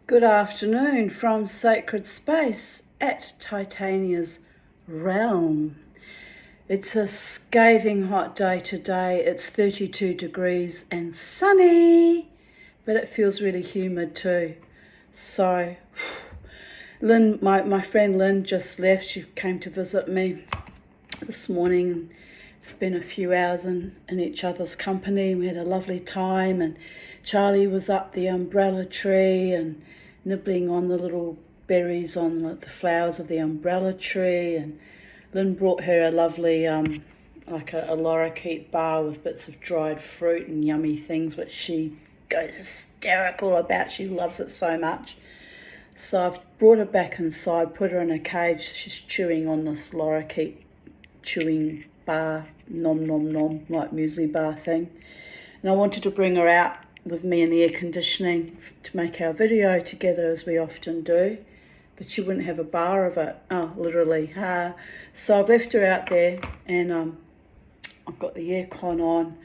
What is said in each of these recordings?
Good afternoon from Sacred Space at Titania's realm. It's a scathing hot day today. It's 32 degrees and sunny, but it feels really humid too. So, Lynn, my friend Lynn just left. She came to visit me this morning and spent a few hours in each other's company. We had a lovely time, and Charlie was up the umbrella tree and nibbling on the little berries on the flowers of the umbrella tree, and Lynn brought her a lovely like a lorikeet bar with bits of dried fruit and yummy things, which she goes hysterical about. She loves it so much. So I've brought her back inside, put her in a cage. She's chewing on this lorikeet chewing bar, nom nom nom, like muesli bar thing. And I wanted to bring her out with me in the air conditioning to make our video together, as we often do, but she wouldn't have a bar of it. Oh, literally. So I've left her out there, and I've got the aircon on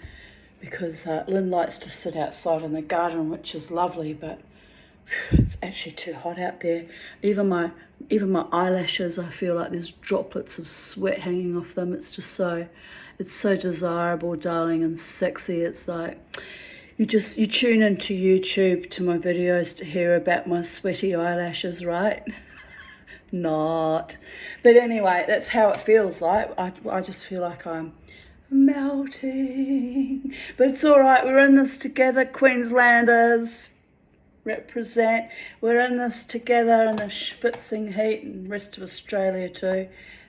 because Lynn likes to sit outside in the garden, which is lovely, but it's actually too hot out there. Even my eyelashes, I feel like there's droplets of sweat hanging off them. It's so desirable, darling, and sexy. It's like you tune into YouTube to my videos to hear about my sweaty eyelashes, right? Not. But anyway, that's how it feels like. I just feel like I'm melting. But it's all right. We're in this together, Queenslanders. Represent. We're in this together in the schwitzing heat, and rest of Australia too.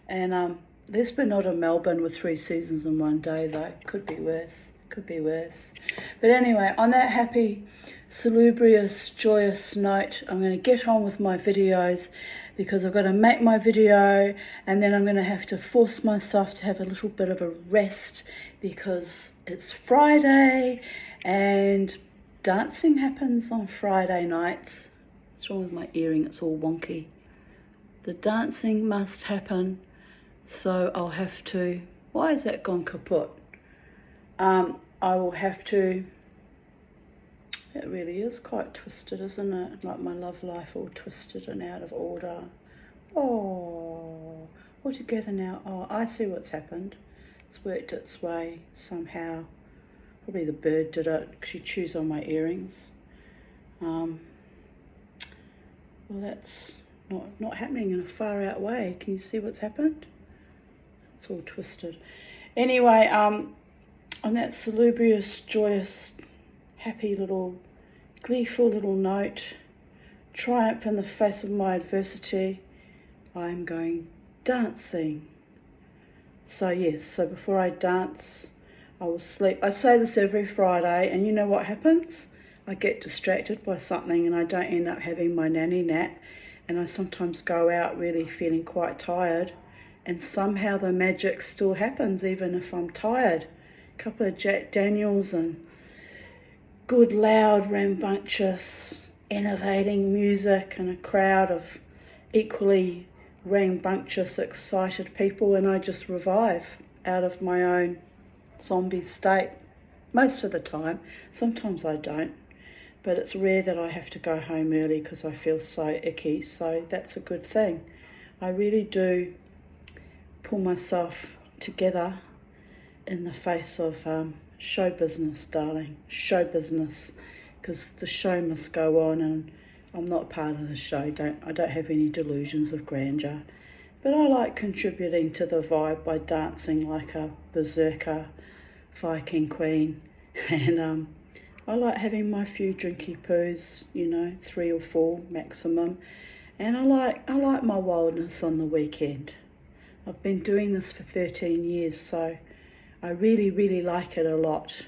And there's been not a Melbourne with 3 seasons in one day though. Could be worse. But anyway, on that happy, salubrious, joyous note, I'm going to get on with my videos, because I've got to make my video, and then I'm going to have to force myself to have a little bit of a rest because it's Friday and dancing happens on Friday nights. What's wrong with my earring? It's all wonky. The dancing must happen, so I'll have to... Why has that gone kaput? I will have to... It really is quite twisted, isn't it? Like my love life, all twisted and out of order. Oh, all together now. Oh, I see what's happened. It's worked its way somehow. Probably the bird did it, because she chews on my earrings. Well, that's not happening in a far out way. Can you see what's happened? It's all twisted. Anyway, on that salubrious, joyous, happy little, gleeful little note, triumph in the face of my adversity, I'm going dancing. So yes, so before I dance, I will sleep. I say this every Friday, and you know what happens? I get distracted by something and I don't end up having my nanny nap, and I sometimes go out really feeling quite tired, and somehow the magic still happens even if I'm tired. A couple of Jack Daniels and good, loud, rambunctious, innovating music and a crowd of equally rambunctious, excited people, and I just revive out of my own zombie state most of the time. Sometimes I don't, but it's rare that I have to go home early because I feel so icky, so that's a good thing. I really do pull myself together in the face of show business, darling, show business, because the show must go on, and I'm not part of the show. I don't have any delusions of grandeur, but I like contributing to the vibe by dancing like a berserker Viking queen, and I like having my few drinky poos, 3 or 4 maximum, and I like my wildness on the weekend. I've been doing this for 13 years, so I really, really like it a lot.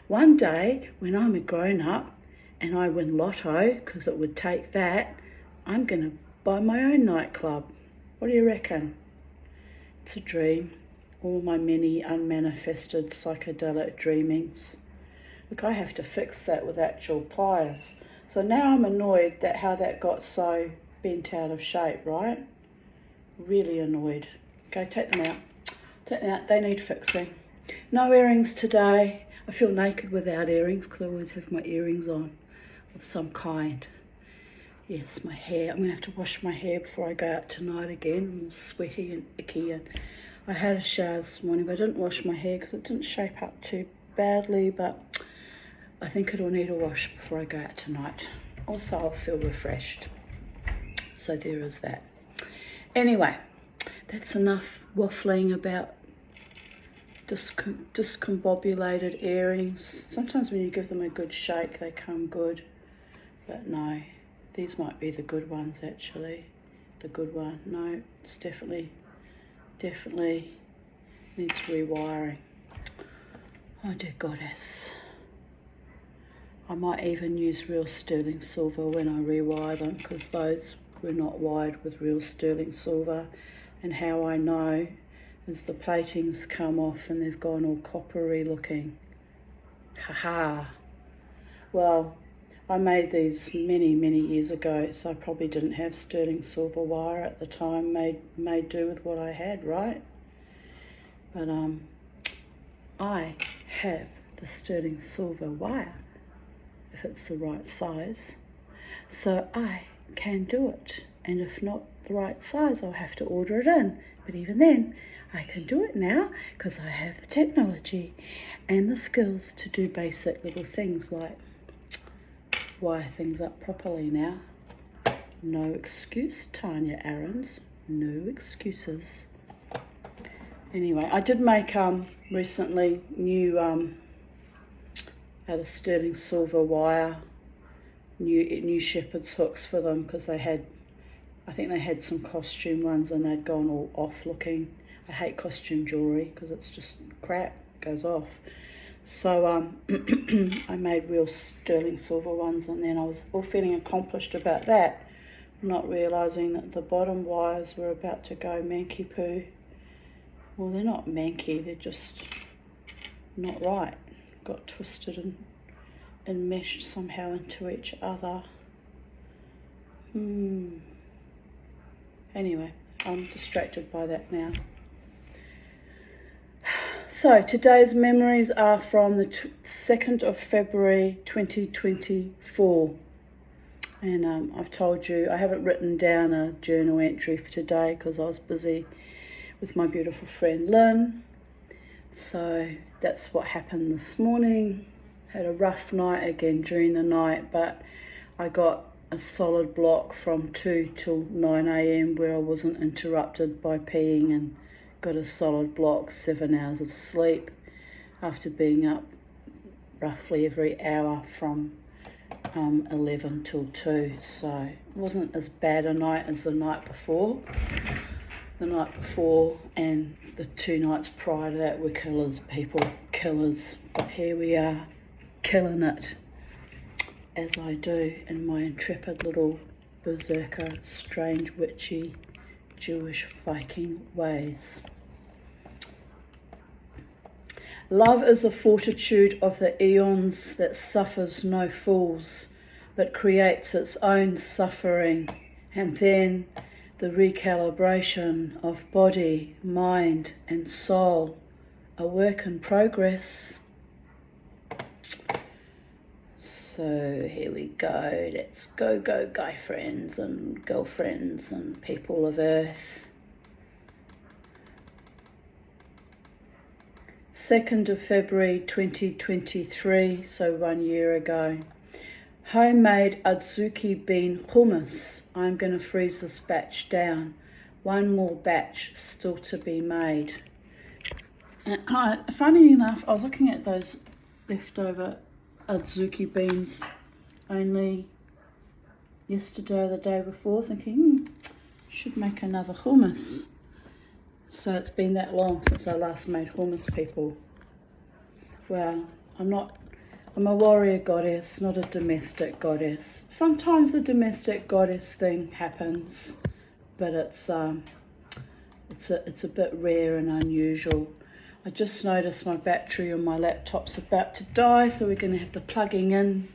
One day, when I'm a grown-up and I win lotto, because it would take that, I'm going to buy my own nightclub. What do you reckon? It's a dream. All my many unmanifested psychedelic dreamings. Look, I have to fix that with actual pliers. So now I'm annoyed that how that got so bent out of shape, right? Really annoyed. Okay, take them out. Take them out. They need fixing. No earrings today. I feel naked without earrings because I always have my earrings on of some kind. Yes, my hair. I'm going to have to wash my hair before I go out tonight again. I'm sweaty and icky, and I had a shower this morning, but I didn't wash my hair because it didn't shape up too badly, but I think it'll need a wash before I go out tonight. Also, I'll feel refreshed. So there is that. Anyway, that's enough waffling about discombobulated earrings. Sometimes when you give them a good shake, they come good. But no, these might be the good ones actually. The good one. No, it's definitely needs rewiring. Oh dear goddess. I might even use real sterling silver when I rewire them, because those were not wired with real sterling silver. And how I know is the plating's come off and they've gone all coppery looking. Haha. Well, I made these many years ago, so I probably didn't have sterling silver wire at the time. Made do with what I had, right? But I have the sterling silver wire, if it's the right size, so I can do it. And if not the right size, I'll have to order it in. But even then, I can do it now because I have the technology and the skills to do basic little things like wire things up properly now. No excuse, Tanya Aarons. No excuses. Anyway, I did make recently new out of sterling silver wire, new shepherd's hooks for them, because they had, I think they had some costume ones and they'd gone all off looking. I hate costume jewellery because it's just crap, it goes off. So I made real sterling silver ones, and then I was all feeling accomplished about that, not realising that the bottom wires were about to go manky poo. Well, they're not manky, they're just not right. Got twisted and meshed somehow into each other. Anyway, I'm distracted by that now. So today's memories are from the 2nd of February 2024. And I've told you I haven't written down a journal entry for today because I was busy with my beautiful friend Lynn. So that's what happened this morning. Had a rough night again during the night, but I got a solid block from 2 till 9 a.m. where I wasn't interrupted by peeing, and got a solid block, 7 hours of sleep after being up roughly every hour from 11 till 2. So it wasn't as bad a night as the night before. The night before and the 2 nights prior to that were killers, people, killers. But here we are, killing it, as I do in my intrepid little berserker, strange, witchy, Jewish Viking ways. Love is a fortitude of the eons that suffers no fools, but creates its own suffering, and then the recalibration of body, mind, and soul, a work in progress. So here we go. Let's go, guy friends and girlfriends and people of Earth. 2nd of February 2023, so 1 year ago. Homemade adzuki bean hummus. I'm going to freeze this batch down. 1 more batch still to be made. And funny enough, I was looking at those leftover adzuki beans only yesterday or the day before, thinking, should make another hummus. So it's been that long since I last made hummus, people. Well, I'm a warrior goddess, not a domestic goddess. Sometimes the domestic goddess thing happens, but it's a bit rare and unusual. I just noticed my battery on my laptop's about to die, so we're going to have the plugging in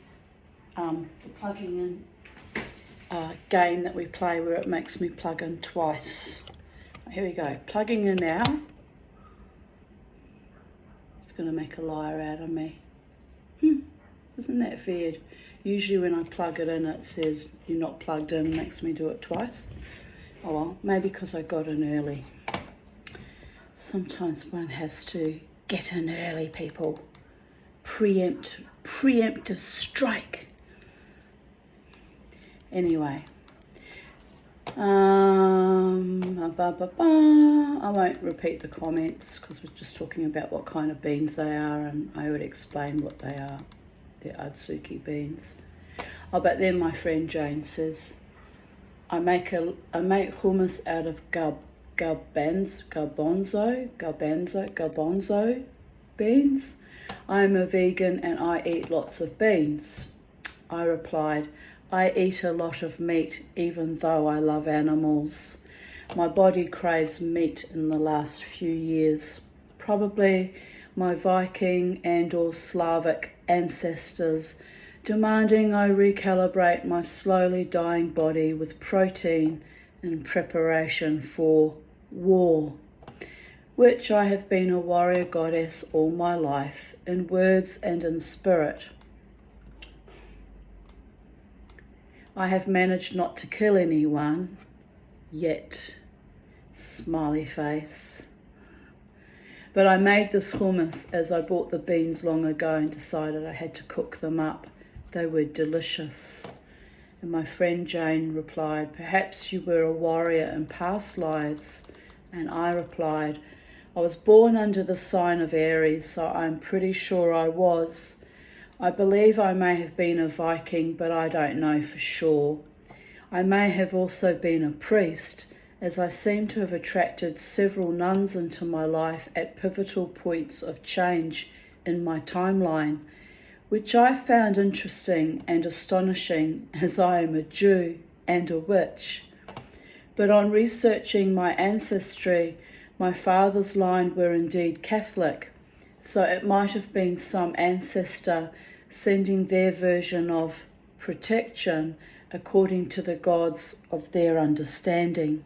game that we play where it makes me plug in twice. Here we go, plugging in now. It's going to make a liar out of me. Isn't that weird? Usually when I plug it in, it says you're not plugged in, and makes me do it twice. Oh well, maybe because I got in early. Sometimes one has to get in early, people. Preemptive strike. Anyway. I won't repeat the comments because we're just talking about what kind of beans they are, and I would explain what they are. They're Adzuki beans. Oh, but then my friend Jane says, I make hummus out of garbanzo beans. I'm a vegan and I eat lots of beans. I replied, I eat a lot of meat even though I love animals. My body craves meat in the last few years. Probably my Viking and or Slavic ancestors demanding I recalibrate my slowly dying body with protein in preparation for war, which I have been a warrior goddess all my life, in words and in spirit. I have managed not to kill anyone, yet, smiley face. But I made this hummus as I bought the beans long ago and decided I had to cook them up. They were delicious. And my friend Jane replied, perhaps you were a warrior in past lives. And I replied, I was born under the sign of Aries, so I'm pretty sure I was. I believe I may have been a Viking, but I don't know for sure. I may have also been a priest, as I seem to have attracted several nuns into my life at pivotal points of change in my timeline, which I found interesting and astonishing as I am a Jew and a witch. But on researching my ancestry, my father's line were indeed Catholic, so it might have been some ancestor sending their version of protection according to the gods of their understanding.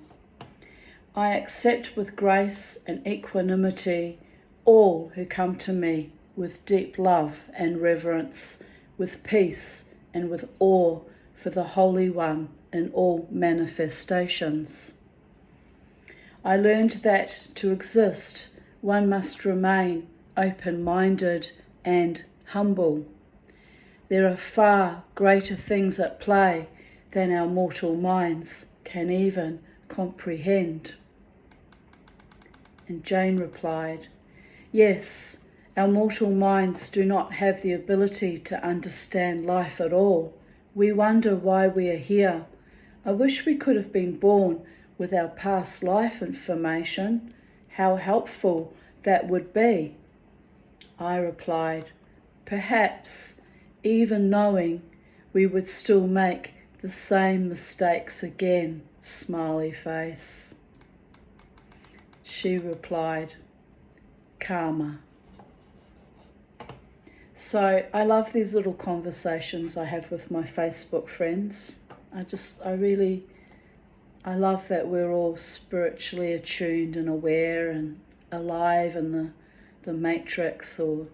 I accept with grace and equanimity all who come to me with deep love and reverence, with peace and with awe for the Holy One in all manifestations. I learned that to exist, one must remain open-minded and humble. There are far greater things at play than our mortal minds can even comprehend. And Jane replied, yes, our mortal minds do not have the ability to understand life at all. We wonder why we are here. I wish we could have been born with our past life information. How helpful that would be. I replied, perhaps, even knowing we would still make the same mistakes again, smiley face. She replied, karma. So I love these little conversations I have with my Facebook friends. I love that we're all spiritually attuned and aware and alive in the matrix or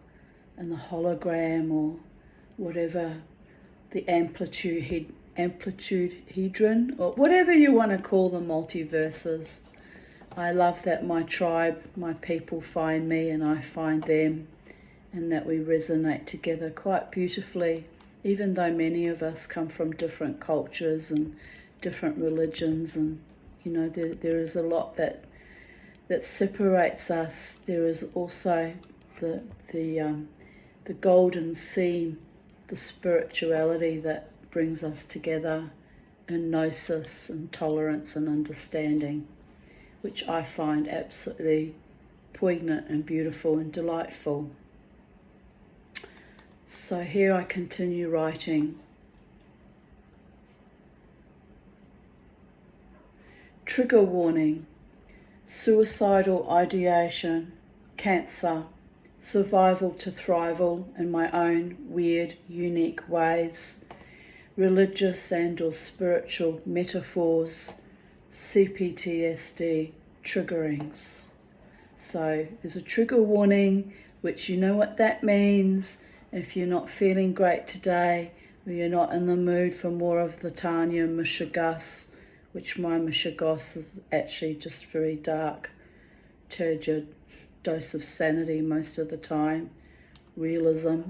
in the hologram or whatever, the amplitude-hedron, or whatever you want to call the multiverses. I love that my tribe, my people find me and I find them, and that we resonate together quite beautifully, even though many of us come from different cultures and different religions, and there is a lot that separates us. There is also the golden seam, the spirituality that brings us together in gnosis and tolerance and understanding, which I find absolutely poignant and beautiful and delightful. So here I continue writing. Trigger warning: suicidal ideation, cancer, survival to thrival in my own weird, unique ways, religious and or spiritual metaphors, CPTSD triggerings. So there's a trigger warning, which you know what that means. If you're not feeling great today, or you're not in the mood for more of the Tanya Mishigas, which my Mishigas is actually just very dark, turgid dose of sanity most of the time, realism.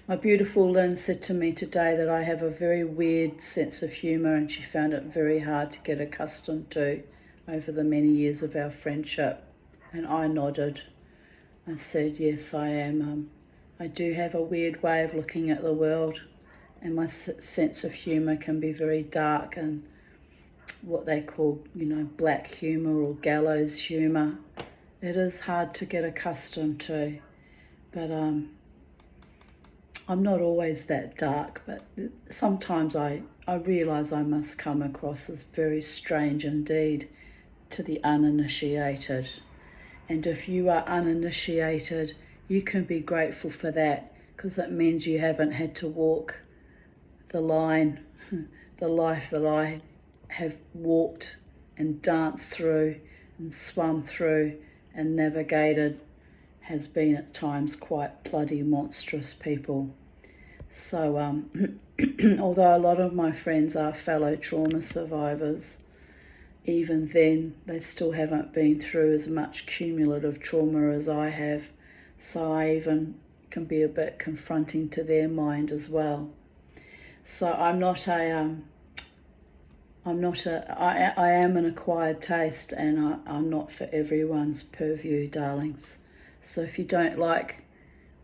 My beautiful Lynn said to me today that I have a very weird sense of humour, and she found it very hard to get accustomed to over the many years of our friendship. And I nodded. I said, yes, I am. I do have a weird way of looking at the world, and my sense of humour can be very dark and what they call, black humour or gallows humour. It is hard to get accustomed to, but I'm not always that dark, but sometimes I realise I must come across as very strange indeed to the uninitiated. And if you are uninitiated, you can be grateful for that, because it means you haven't had to walk the line, the life that I have walked and danced through and swum through and navigated has been at times quite bloody monstrous, people. So although a lot of my friends are fellow trauma survivors, even then they still haven't been through as much cumulative trauma as I have. So I even can be a bit confronting to their mind as well. So I am an acquired taste, and I'm not for everyone's purview, darlings. So if you don't like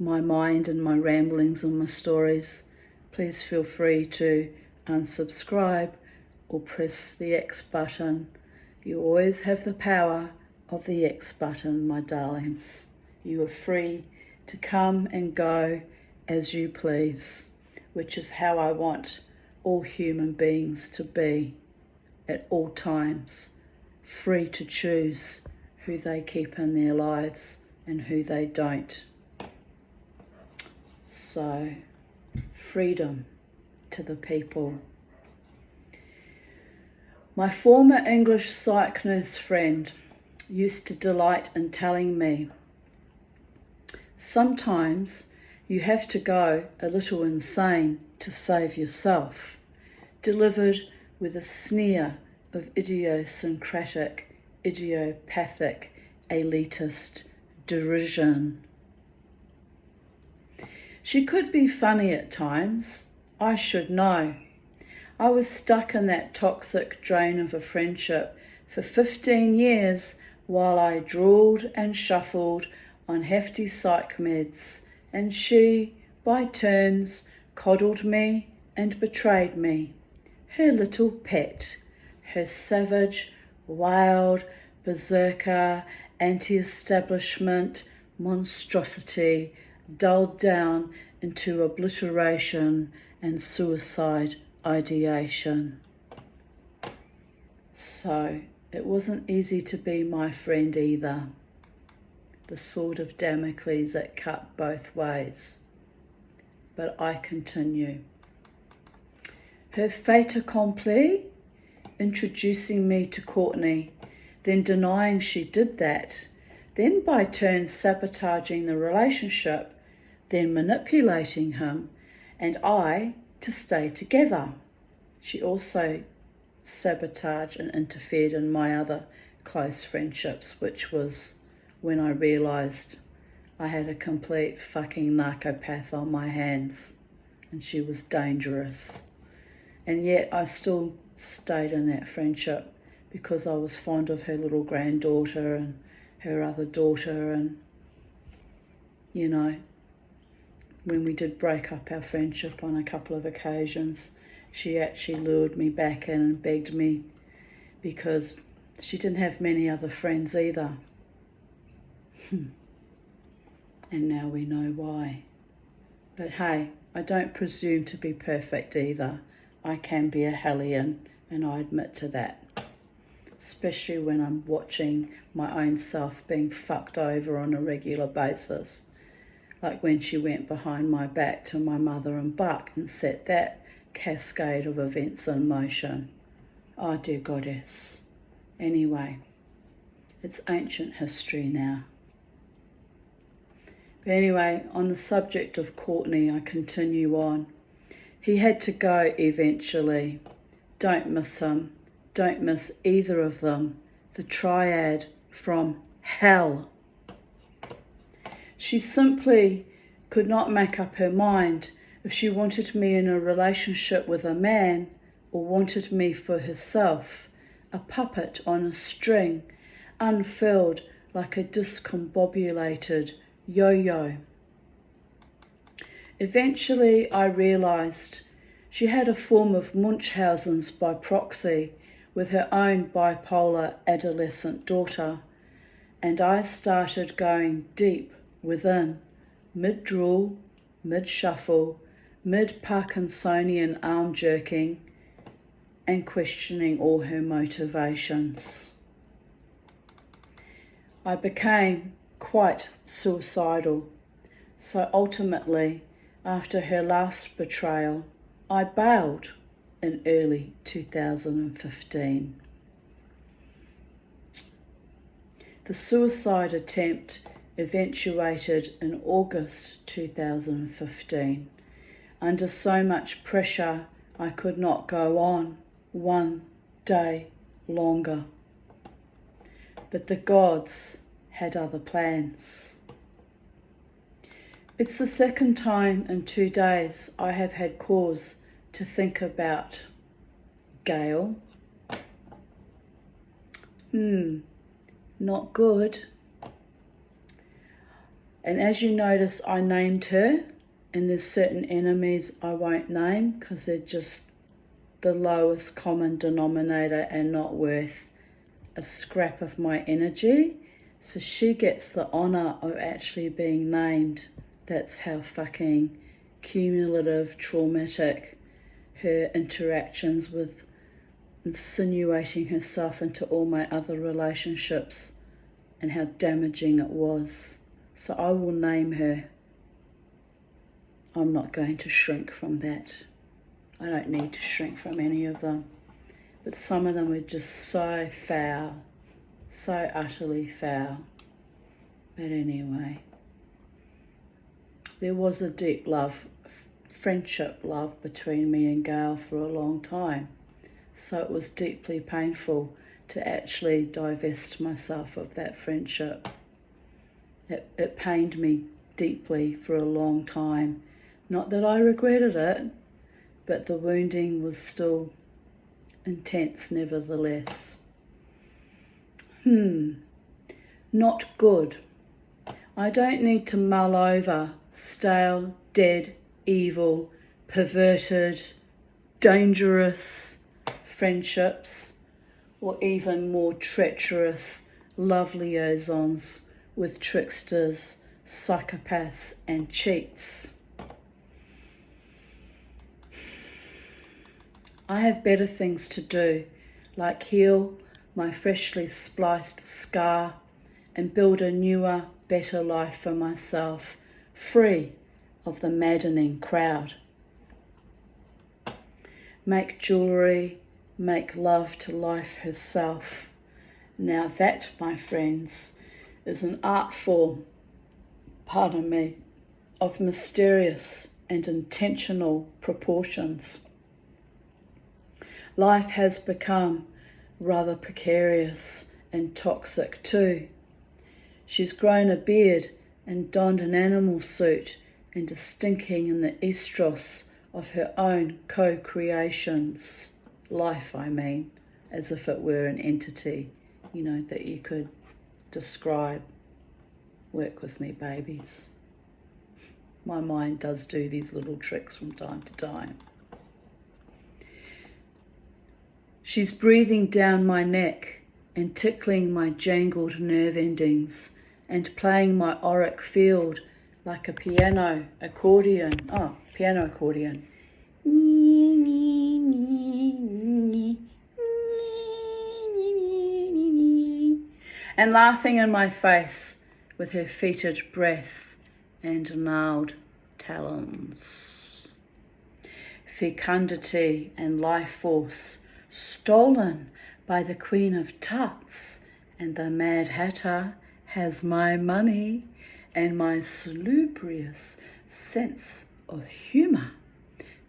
my mind and my ramblings and my stories, please feel free to unsubscribe or press the X button. You always have the power of the X button, my darlings. You are free to come and go as you please, which is how I want all human beings to be at all times, free to choose who they keep in their lives and who they don't. So, freedom to the people. My former English psych nurse friend used to delight in telling me, sometimes you have to go a little insane to save yourself, delivered with a sneer of idiosyncratic, idiopathic, elitist derision. She could be funny at times, I should know. I was stuck in that toxic drain of a friendship for 15 years while I drooled and shuffled on hefty psych meds, and she, by turns, coddled me and betrayed me. Her little pet, her savage, wild, berserker, anti-establishment monstrosity dulled down into obliteration and suicide ideation. So it wasn't easy to be my friend either. The sword of Damocles that cut both ways. But I continue. Her fait accompli, introducing me to Courtney, then denying she did that, then by turns sabotaging the relationship, then manipulating him, and I to stay together. She also sabotaged and interfered in my other close friendships, which was when I realised I had a complete fucking narcopath on my hands and she was dangerous. And yet I still stayed in that friendship because I was fond of her little granddaughter and her other daughter, and when we did break up our friendship on a couple of occasions, she actually lured me back in and begged me, because she didn't have many other friends either. And now we know why. But hey, I don't presume to be perfect either. I can be a hellion, and I admit to that. Especially when I'm watching my own self being fucked over on a regular basis. Like when she went behind my back to my mother and Buck and set that cascade of events in motion. Oh, dear goddess. Anyway, it's ancient history now. But anyway, on the subject of Courtney, I continue on. He had to go eventually. Don't miss him. Don't miss either of them. The triad from hell. She simply could not make up her mind if she wanted me in a relationship with a man or wanted me for herself, a puppet on a string, unfurled like a discombobulated yo-yo. Eventually I realised she had a form of Munchausen's by proxy with her own bipolar adolescent daughter, and I started going deep within, mid-drool, mid-shuffle, mid-Parkinsonian arm jerking, and questioning all her motivations. I became quite suicidal, so ultimately, after her last betrayal, I bailed in early 2015. The suicide attempt eventuated in August 2015. Under so much pressure, I could not go on one day longer. But the gods had other plans. It's the second time in 2 days I have had cause to think about Gail. Not good. And as you notice, I named her, and there's certain enemies I won't name because they're just the lowest common denominator and not worth a scrap of my energy. So she gets the honour of actually being named. That's how fucking cumulative, traumatic her interactions with insinuating herself into all my other relationships and how damaging it was. So I will name her. I'm not going to shrink from that. I don't need to shrink from any of them. But some of them were just so foul, so utterly foul. But anyway, there was a deep love, friendship love between me and Gail for a long time. So it was deeply painful to actually divest myself of that friendship. It pained me deeply for a long time. Not that I regretted it, but the wounding was still intense nevertheless. Not good. I don't need to mull over stale, dead, evil, perverted, dangerous friendships, or even more treacherous love liaisons with tricksters, psychopaths, and cheats. I have better things to do, like heal my freshly spliced scar and build a newer, better life for myself, free of the maddening crowd. Make jewellery, make love to life herself. Now that, my friends, is an art form, of mysterious and intentional proportions. Life has become rather precarious and toxic too. She's grown a beard and donned an animal suit and is stinking in the estrus of her own co-creations. Life, I mean, as if it were an entity, that you could describe. Work with me, babies. My mind does do these little tricks from time to time. She's breathing down my neck and tickling my jangled nerve endings and playing my auric field like a piano accordion. And laughing in my face with her fetid breath and gnarled talons. Fecundity and life force stolen by the Queen of Tuts, and the Mad Hatter has my money and my salubrious sense of humour.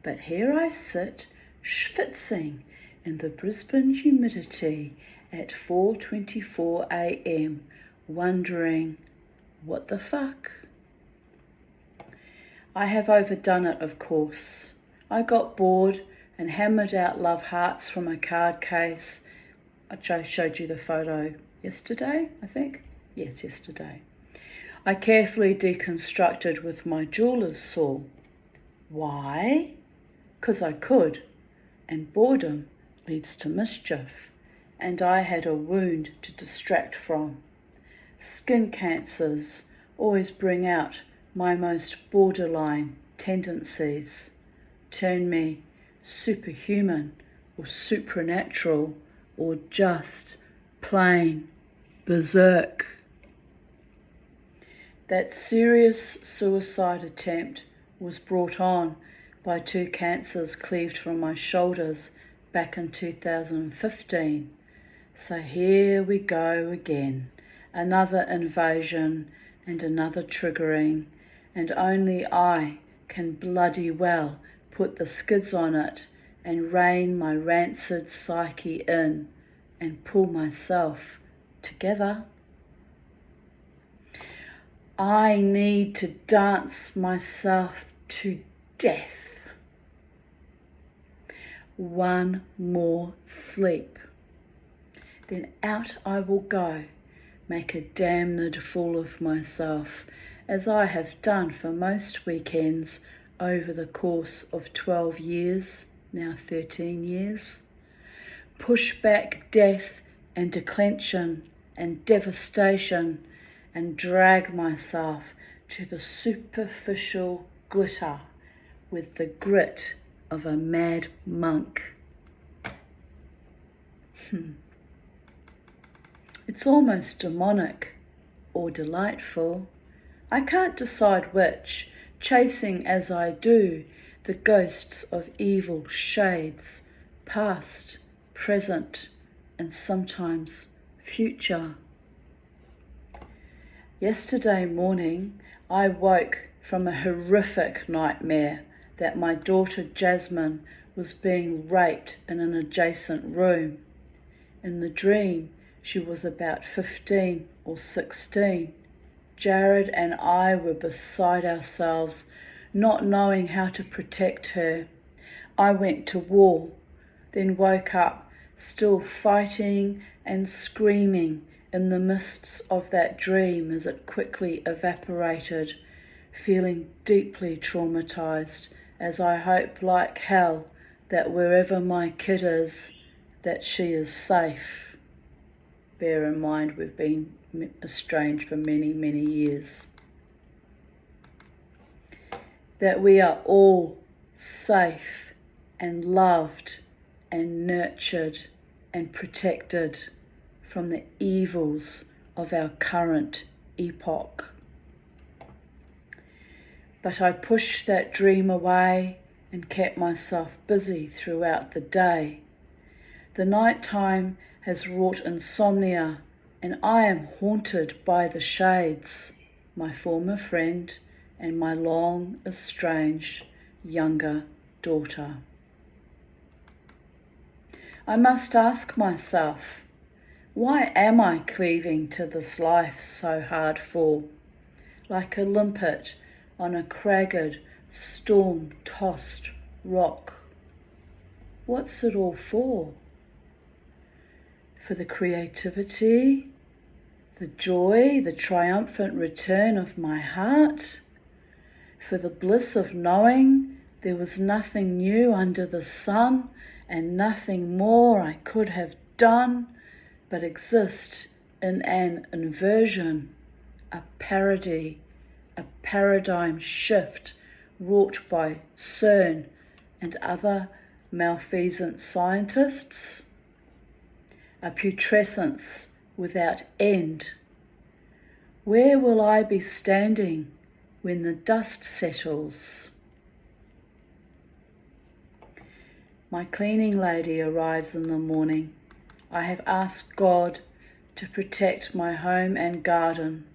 But here I sit, schwitzing in the Brisbane humidity at 4:24 a.m, wondering, what the fuck? I have overdone it, of course. I got bored and hammered out love hearts from a card case. I showed you the photo yesterday, I think. Yes, yesterday. I carefully deconstructed with my jeweler's saw. Why? 'Cause I could, and boredom leads to mischief, and I had a wound to distract from. Skin cancers always bring out my most borderline tendencies, turn me superhuman or supernatural or just plain berserk. That serious suicide attempt was brought on by 2 cancers cleaved from my shoulders back in 2015. So here we go again, another invasion and another triggering, and only I can bloody well put the skids on it and rein my rancid psyche in and pull myself together. I need to dance myself to death. One more sleep. Then out I will go, make a damned fool of myself, as I have done for most weekends over the course of 12 years, now 13 years. Push back death and declension and devastation and drag myself to the superficial glitter with the grit of a mad monk. It's almost demonic or delightful. I can't decide which, chasing as I do the ghosts of evil shades, past, present, and sometimes future. Yesterday morning, I woke from a horrific nightmare that my daughter Jasmine was being raped in an adjacent room. In the dream, she was about 15 or 16. Jared and I were beside ourselves, not knowing how to protect her. I went to war, then woke up, still fighting and screaming in the mists of that dream as it quickly evaporated, feeling deeply traumatized, as I hope like hell that wherever my kid is, that she is safe. Bear in mind we've been estranged for many, many years. That we are all safe and loved and nurtured and protected from the evils of our current epoch. But I pushed that dream away and kept myself busy throughout the day. The night time has wrought insomnia, and I am haunted by the shades, my former friend and my long estranged younger daughter. I must ask myself, why am I cleaving to this life so hardful, like a limpet on a cragged, storm-tossed rock? What's it all for? For the creativity, the joy, the triumphant return of my heart? For the bliss of knowing there was nothing new under the sun and nothing more I could have done but exist in an inversion, a parody, a paradigm shift wrought by CERN and other malfeasant scientists? A putrescence without end. Where will I be standing when the dust settles? My cleaning lady arrives in the morning. I have asked God to protect my home and garden,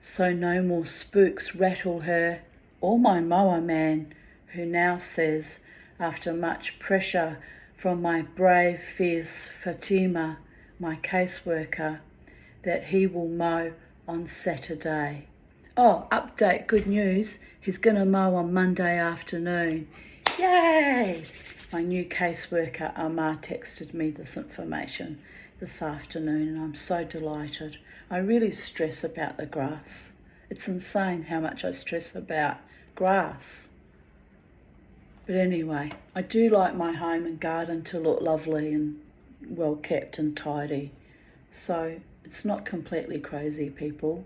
so no more spooks rattle her or my mower man, who now says after much pressure from my brave, fierce Fatima, my caseworker, that he will mow on Saturday. Oh, update, good news. He's going to mow on Monday afternoon. Yay! My new caseworker, Amar, texted me this information this afternoon, and I'm so delighted. I really stress about the grass. It's insane how much I stress about grass. But anyway, I do like my home and garden to look lovely and well kept and tidy. So it's not completely crazy, people.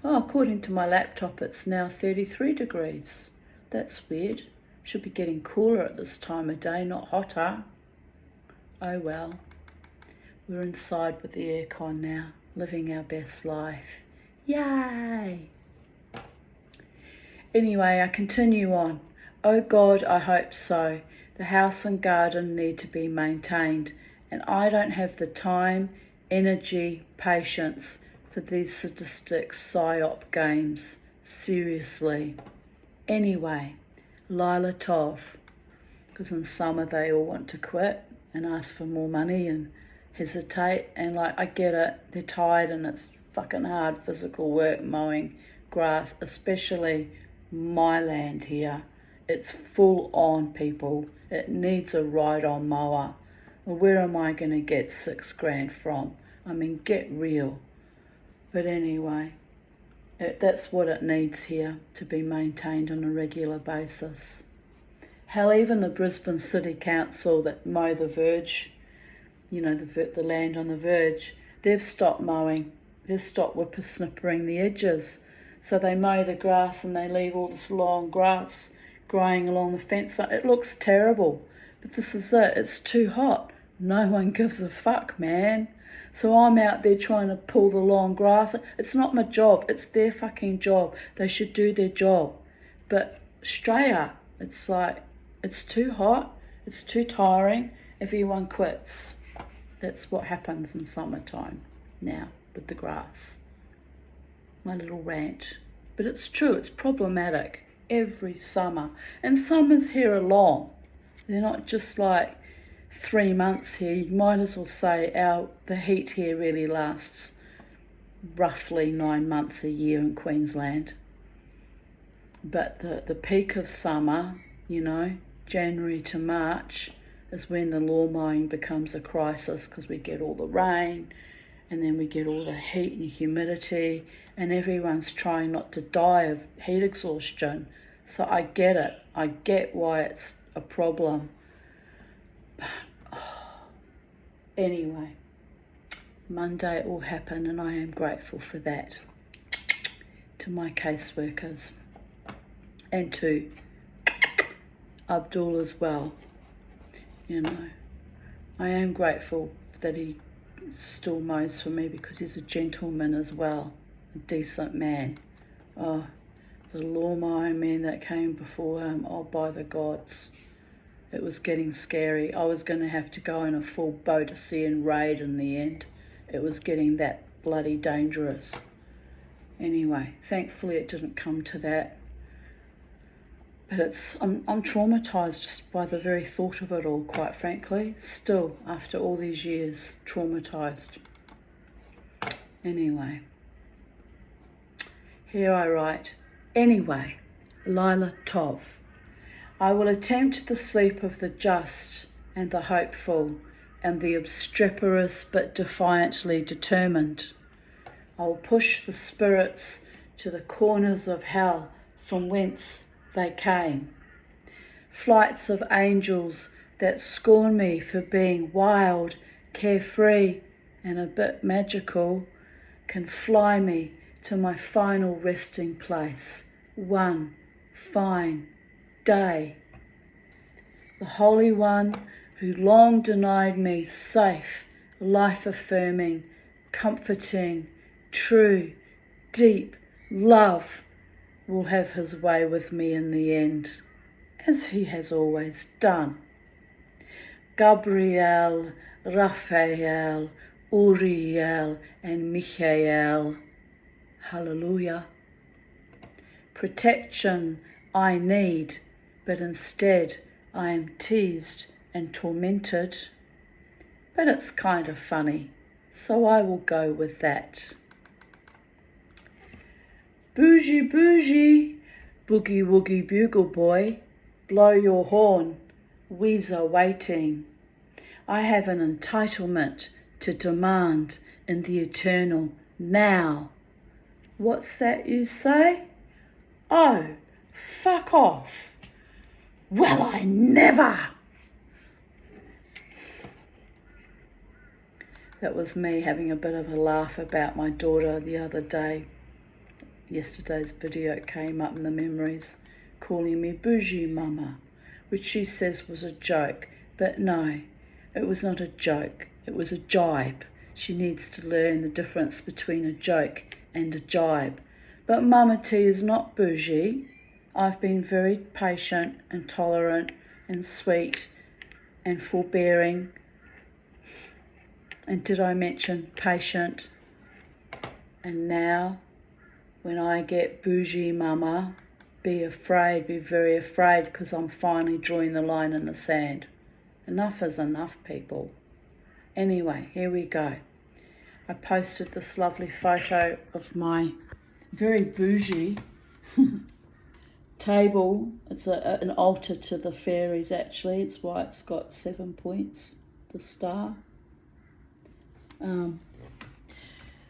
Oh, according to my laptop, it's now 33 degrees. That's weird. Should be getting cooler at this time of day, not hotter. Oh well. We're inside with the aircon now, living our best life. Yay! Anyway, I continue on. Oh God, I hope so. The house and garden need to be maintained, and I don't have the time, energy, patience for these sadistic psyop games. Seriously. Anyway, Lila Tov, because in summer they all want to quit and ask for more money and hesitate, and like, I get it, they're tired and it's fucking hard physical work mowing grass, especially my land here. It's full on, people. It needs a ride-on mower. Well, where am I going to get $6,000 from? I mean, get real. But anyway, that's what it needs here, to be maintained on a regular basis. Hell, even the Brisbane City Council that mow the verge, you know, the land on the verge, they've stopped mowing. They've stopped whippersnippering the edges. So they mow the grass and they leave all this long grass growing along the fence. It looks terrible, but this is it. It's too hot. No one gives a fuck, man. So I'm out there trying to pull the long grass. It's not my job. It's their fucking job. They should do their job. But Australia, it's like, it's too hot. It's too tiring. Everyone quits. That's what happens in summertime now with the grass. My little rant. But it's true. It's problematic every summer. And summers here are long. They're not just like 3 months here. You might as well say the heat here really lasts roughly 9 months a year in Queensland. But the peak of summer, you know, January to March, is when the lawn mowing becomes a crisis, because we get all the rain and then we get all the heat and humidity, and everyone's trying not to die of heat exhaustion. So I get it. I get why it's a problem. But, anyway, Monday it will happen, and I am grateful for that. To my caseworkers, and to Abdul as well. You know, I am grateful that he still mows for me, because he's a gentleman as well, a decent man. Oh, the lawn mowing man that came before him, oh, by the gods. It was getting scary. I was going to have to go in a full boat to sea and raid in the end. It was getting that bloody dangerous. Anyway, thankfully it didn't come to that. But I'm traumatised just by the very thought of it all, quite frankly. Still, after all these years, traumatised. Anyway, here I write, anyway, Lila Tov. I will attempt the sleep of the just and the hopeful and the obstreperous but defiantly determined. I will push the spirits to the corners of hell from whence they came. Flights of angels that scorn me for being wild, carefree, and a bit magical can fly me to my final resting place one fine day. The Holy One who long denied me safe, life-affirming, comforting, true, deep love will have his way with me in the end, as he has always done. Gabriel, Raphael, Uriel, and Michael. Hallelujah. Protection I need, but instead I am teased and tormented, but it's kind of funny, so I will go with that. Bougie, bougie, boogie woogie bugle boy, blow your horn, we's are waiting. I have an entitlement to demand in the eternal now. What's that you say? Oh, fuck off. Well, I never. That was me having a bit of a laugh about my daughter the other day. Yesterday's video came up in the memories, calling me bougie mama, which she says was a joke. But no, it was not a joke. It was a jibe. She needs to learn the difference between a joke and a jibe. But Mama T is not bougie. I've been very patient and tolerant and sweet and forbearing. And did I mention patient? And now, when I get bougie mama, be afraid, be very afraid, because I'm finally drawing the line in the sand. Enough is enough, people. Anyway, here we go. I posted this lovely photo of my very bougie table. It's an altar to the fairies, actually. It's why it's got 7 points, the star.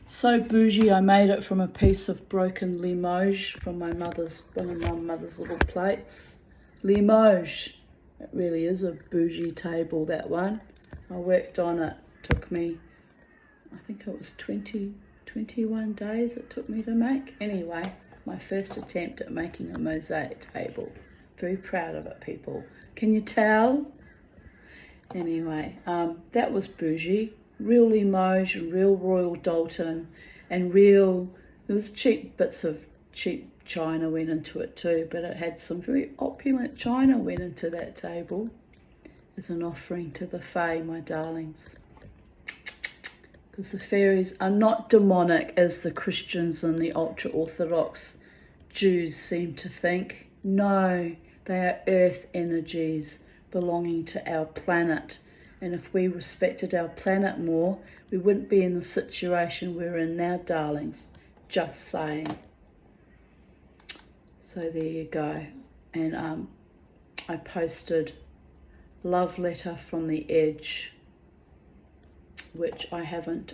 So bougie, I made it from a piece of broken Limoges from one of my mother's little plates. Limoges. It really is a bougie table, that one. I worked on it. Took me, I think it was 21 days it took me to make. Anyway, my first attempt at making a mosaic table. Very proud of it, people. Can you tell? Anyway, that was bougie. Real Limoges and real Royal Doulton and there was cheap china went into it too, but it had some very opulent china went into that table as an offering to the Fae, my darlings. Because the fairies are not demonic as the Christians and the ultra-Orthodox Jews seem to think. No, they are earth energies belonging to our planet. And if we respected our planet more, we wouldn't be in the situation we're in now, darlings. Just saying. So there you go. And I posted Love Letter from the Edge, which I haven't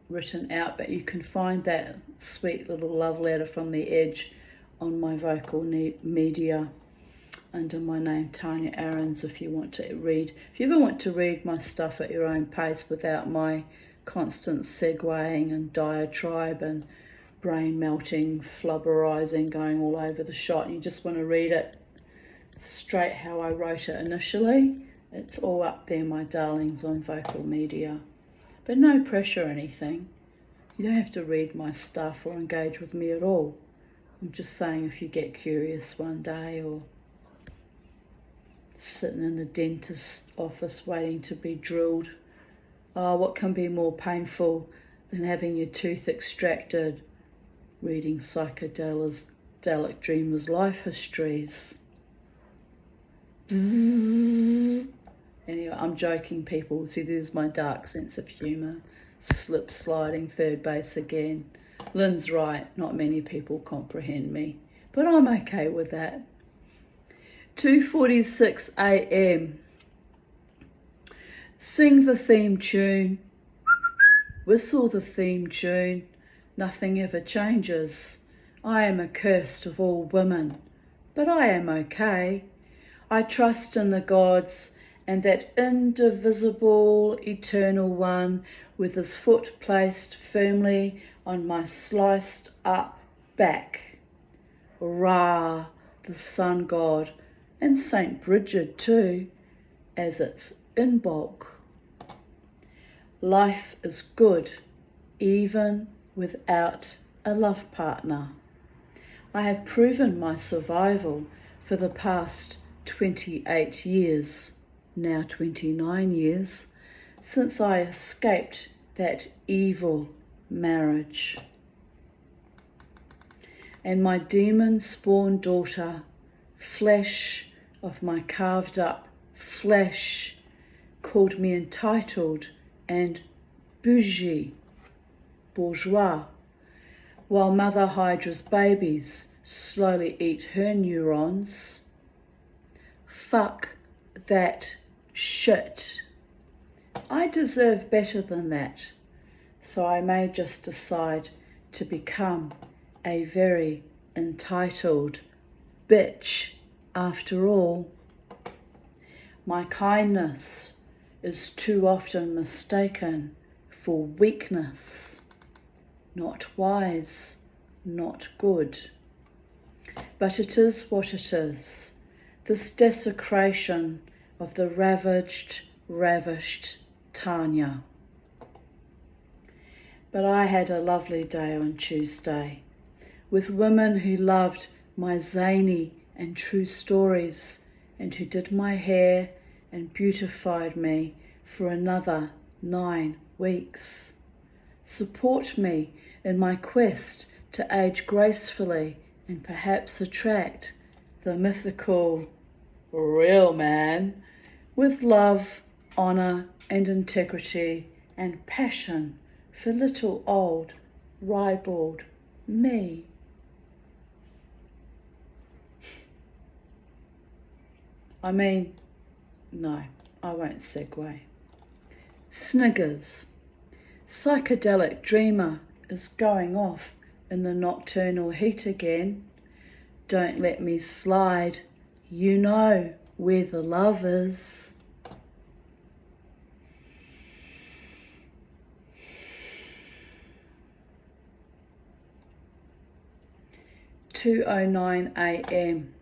written out, but you can find that sweet little love letter from the Edge on my vocal media under my name, Tanya Aarons, if you want to read. If you ever want to read my stuff at your own pace without my constant segueing and diatribe and brain melting, flubberizing, going all over the shot, and you just want to read it straight how I wrote it initially, it's all up there, my darlings, on vocal media. But no pressure or anything. You don't have to read my stuff or engage with me at all. I'm just saying, if you get curious one day, or sitting in the dentist's office waiting to be drilled, what can be more painful than having your tooth extracted? Reading psychedelic dreamers' life histories. Bzzz. Anyway, I'm joking, people. See, there's my dark sense of humour. Slip sliding third base again. Lynn's right, not many people comprehend me, but I'm okay with that. 2:46 a.m. Sing the theme tune. Whistle the theme tune. Nothing ever changes. I am accursed of all women, but I am okay. I trust in the gods and that indivisible, eternal one with his foot placed firmly on my sliced up back. Ra, the sun god, and Saint Bridget too, as its inbulk. Life is good, even without a love partner. I have proven my survival for the past 28 years, now 29 years, since I escaped that evil marriage. And my demon-spawned daughter flesh of my carved up flesh called me entitled and bougie, bourgeois, while Mother Hydra's babies slowly eat her neurons. Fuck that shit. I deserve better than that, so I may just decide to become a very entitled bitch after all. My kindness is too often mistaken for weakness, not wise, not good. But it is what it is, this desecration of the ravished Tanya. But I had a lovely day on Tuesday, with women who loved my zany and true stories, and who did my hair and beautified me for another 9 weeks. Support me in my quest to age gracefully and perhaps attract the mythical real man with love, honour and integrity and passion for little old ribald me. No, I won't segue. Sniggers. Psychedelic dreamer is going off in the nocturnal heat again. Don't let me slide. You know where the love is. "2:09 a.m.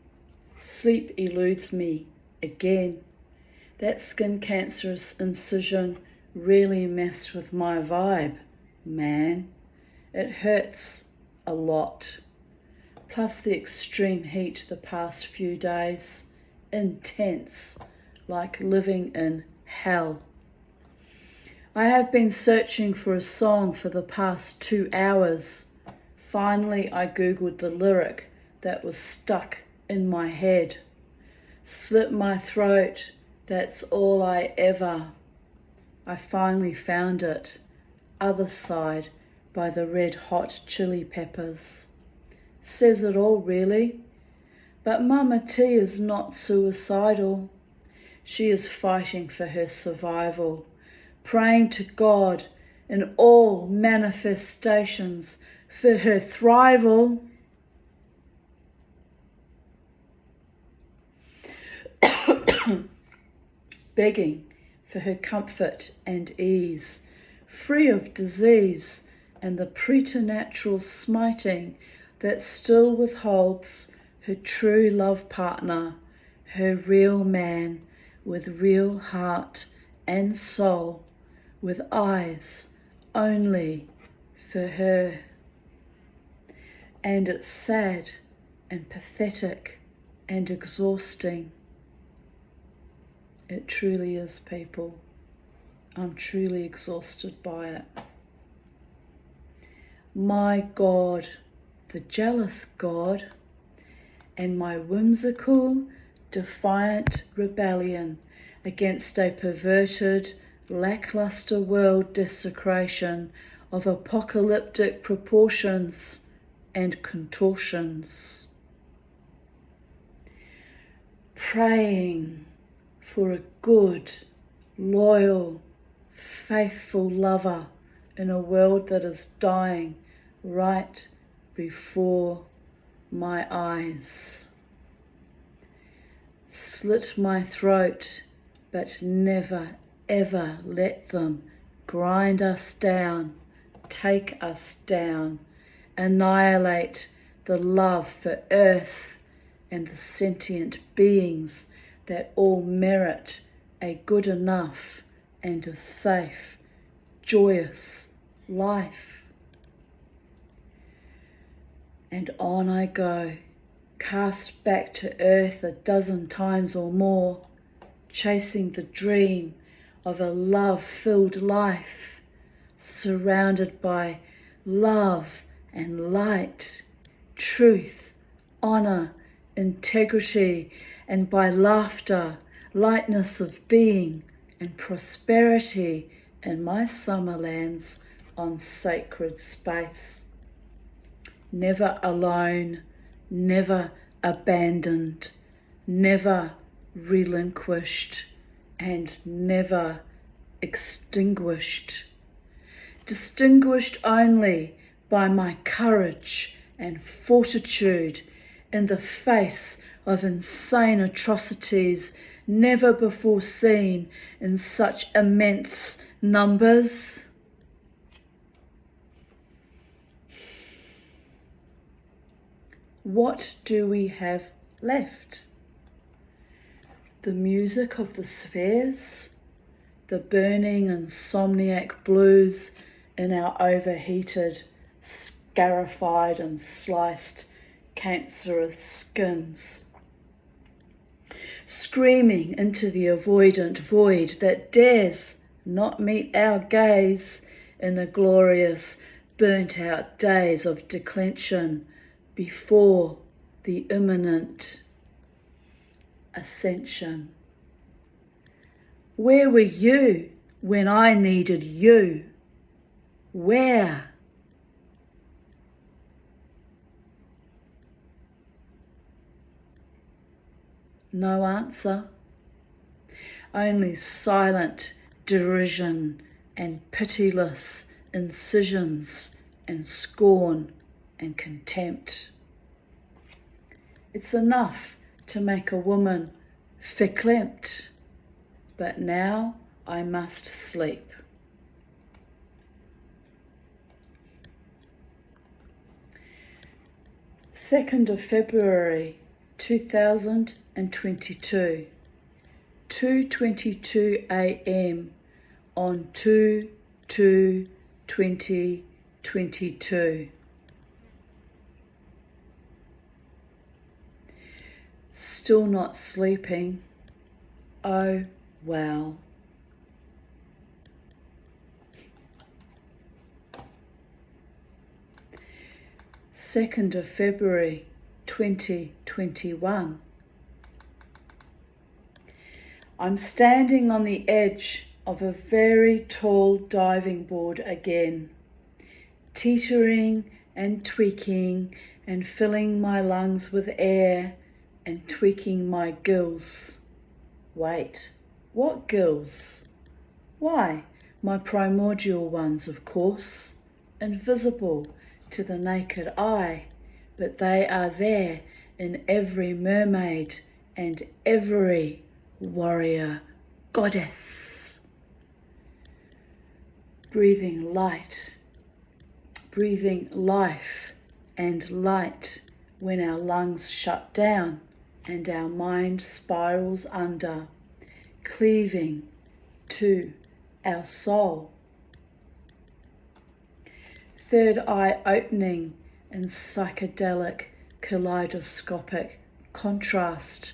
Sleep eludes me again. That skin cancerous incision really messed with my vibe, man. It hurts a lot. Plus the extreme heat the past few days. Intense, like living in hell. I have been searching for a song for the past 2 hours. Finally, I googled the lyric that was stuck in my head. Slit my throat, that's all I ever. I finally found it. Other Side by the Red Hot Chili Peppers. Says it all, really. But Mama T is not suicidal. She is fighting for her survival, praying to God in all manifestations for her thrival. Begging for her comfort and ease, free of disease and the preternatural smiting that still withholds her true love partner, her real man with real heart and soul, with eyes only for her. And it's sad and pathetic and exhausting. It truly is, people. I'm truly exhausted by it. My God, the jealous God, and my whimsical, defiant rebellion against a perverted, lackluster world desecration of apocalyptic proportions and contortions. Praying for a good, loyal, faithful lover in a world that is dying right before my eyes. Slit my throat, but never ever let them grind us down, take us down, annihilate the love for earth and the sentient beings that all merit a good enough and a safe, joyous life. And on I go, cast back to earth 12 times or more, chasing the dream of a love-filled life, surrounded by love and light, truth, honor integrity, and by laughter, lightness of being, and prosperity in my summer lands on sacred space. Never alone, never abandoned, never relinquished, and never extinguished. Distinguished only by my courage and fortitude in the face of insane atrocities never before seen in such immense numbers. What do we have left? The music of the spheres, the burning insomniac blues in our overheated, scarified and sliced cancerous skins, screaming into the avoidant void that dares not meet our gaze in the glorious, burnt-out days of declension before the imminent ascension. Where were you when I needed you? Where? No answer. Only silent derision and pitiless incisions and scorn and contempt. It's enough to make a woman verklempt, but now I must sleep. February 2nd, 2022, 2:22 a.m. on 2/2/2022. Still not sleeping. Oh, well. February 2nd, 2021. I'm standing on the edge of a very tall diving board again, teetering and tweaking and filling my lungs with air and tweaking my gills. Wait, what gills? Why, my primordial ones, of course, invisible to the naked eye, but they are there in every mermaid and every warrior goddess. Breathing light, breathing life and light when our lungs shut down and our mind spirals under, cleaving to our soul. Third eye opening in psychedelic, kaleidoscopic contrast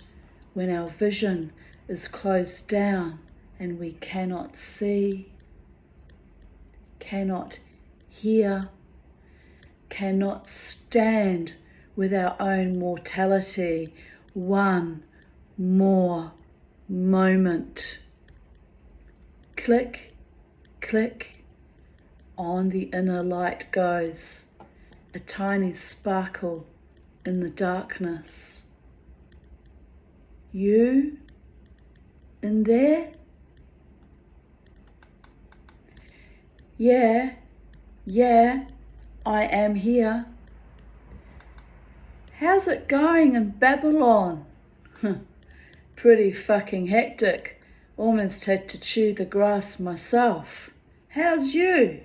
when our vision is closed down and we cannot see, cannot hear, cannot stand with our own mortality one more moment. Click, click, on the inner light goes, a tiny sparkle in the darkness. You in there? Yeah, I am here. How's it going in Babylon? Pretty fucking hectic. Almost had to chew the grass myself. How's you?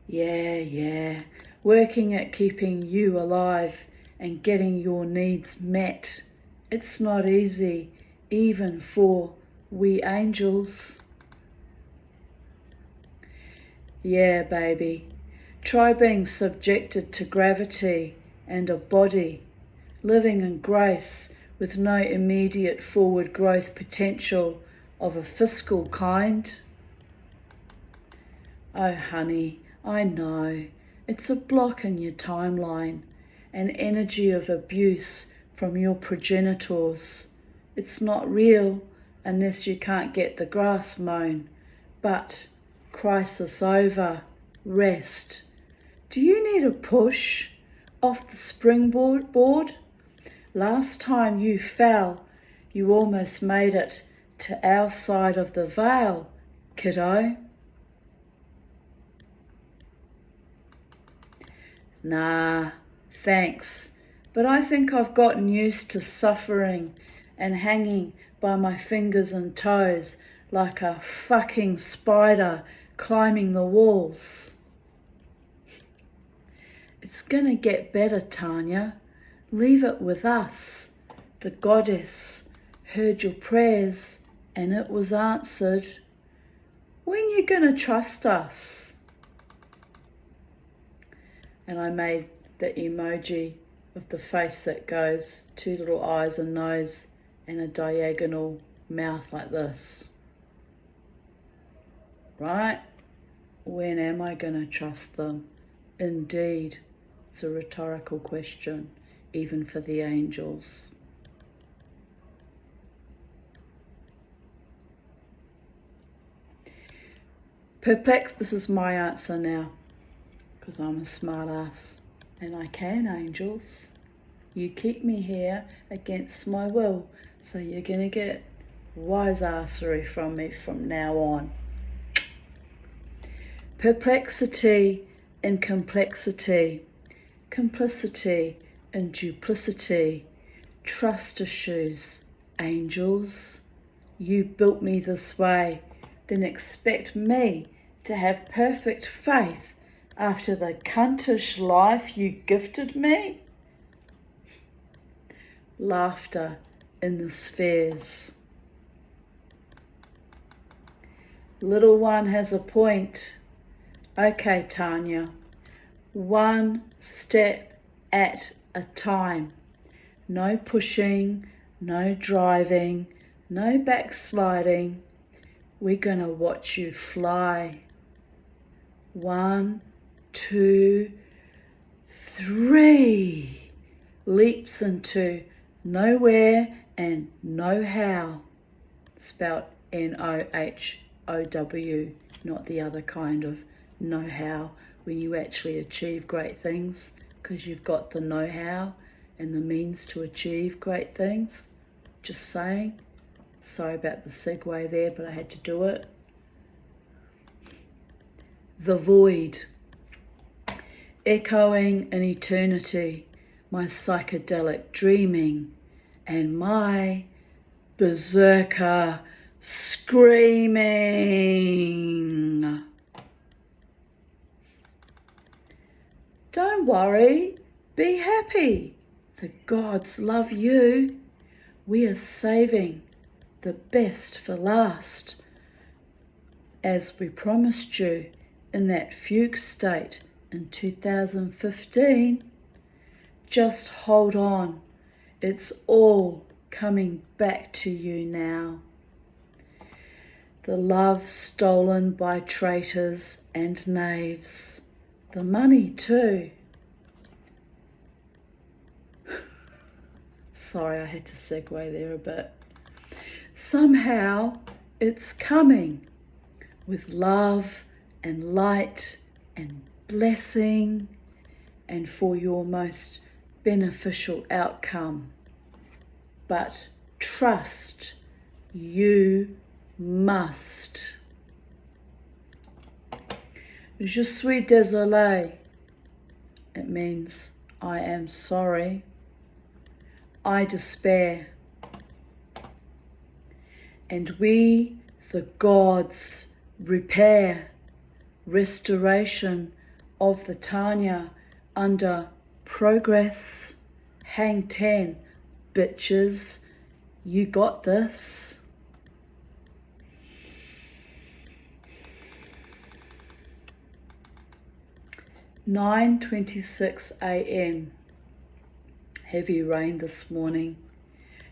Yeah. Working at keeping you alive and getting your needs met. It's not easy, even for we angels. Yeah, baby. Try being subjected to gravity and a body, living in grace with no immediate forward growth potential of a fiscal kind. Oh, honey, I know. It's a block in your timeline, an energy of abuse from your progenitors. It's not real unless you can't get the grass mown. But crisis over. Rest. Do you need a push off the springboard board? Last time you fell, you almost made it to our side of the veil, kiddo. Nah, thanks, but I think I've gotten used to suffering and hanging by my fingers and toes like a fucking spider climbing the walls. It's gonna get better, Tanya. Leave it with us. The goddess heard your prayers and it was answered. When you gonna trust us? And I made the emoji of the face that goes, two little eyes and nose and a diagonal mouth like this. Right? When am I going to trust them? Indeed, it's a rhetorical question, even for the angels. Perplexed, this is my answer now, because I'm a smart ass, and I can, angels. You keep me here against my will, so you're going to get wise assery from me from now on. Perplexity and complexity, complicity and duplicity, trust issues, angels. You built me this way, then expect me to have perfect faith after the cuntish life you gifted me? Laughter in the spheres. Little one has a point. Okay, Tanya, one step at a time. No pushing, no driving, no backsliding. We're gonna watch you fly. 1, 2, 3. Leaps into nowhere and know-how. Spelt N-O-H-O-W, not the other kind of know-how when you actually achieve great things, because you've got the know-how and the means to achieve great things. Just saying. Sorry about the segue there, but I had to do it. The void. Echoing in eternity, my psychedelic dreaming and my berserker screaming. Don't worry, be happy. The gods love you. We are saving the best for last, as we promised you in that fugue state in 2015. Just hold on. It's all coming back to you now. The love stolen by traitors and knaves. The money too. Sorry, I had to segue there a bit. Somehow it's coming with love and light and blessing and for your most beneficial outcome. But trust, you must. Je suis désolé. It means I am sorry. I despair. And we, the gods, repair, restoration of the Tanya under progress. Hang 10, bitches. You got this. 9:26 a.m. Heavy rain this morning.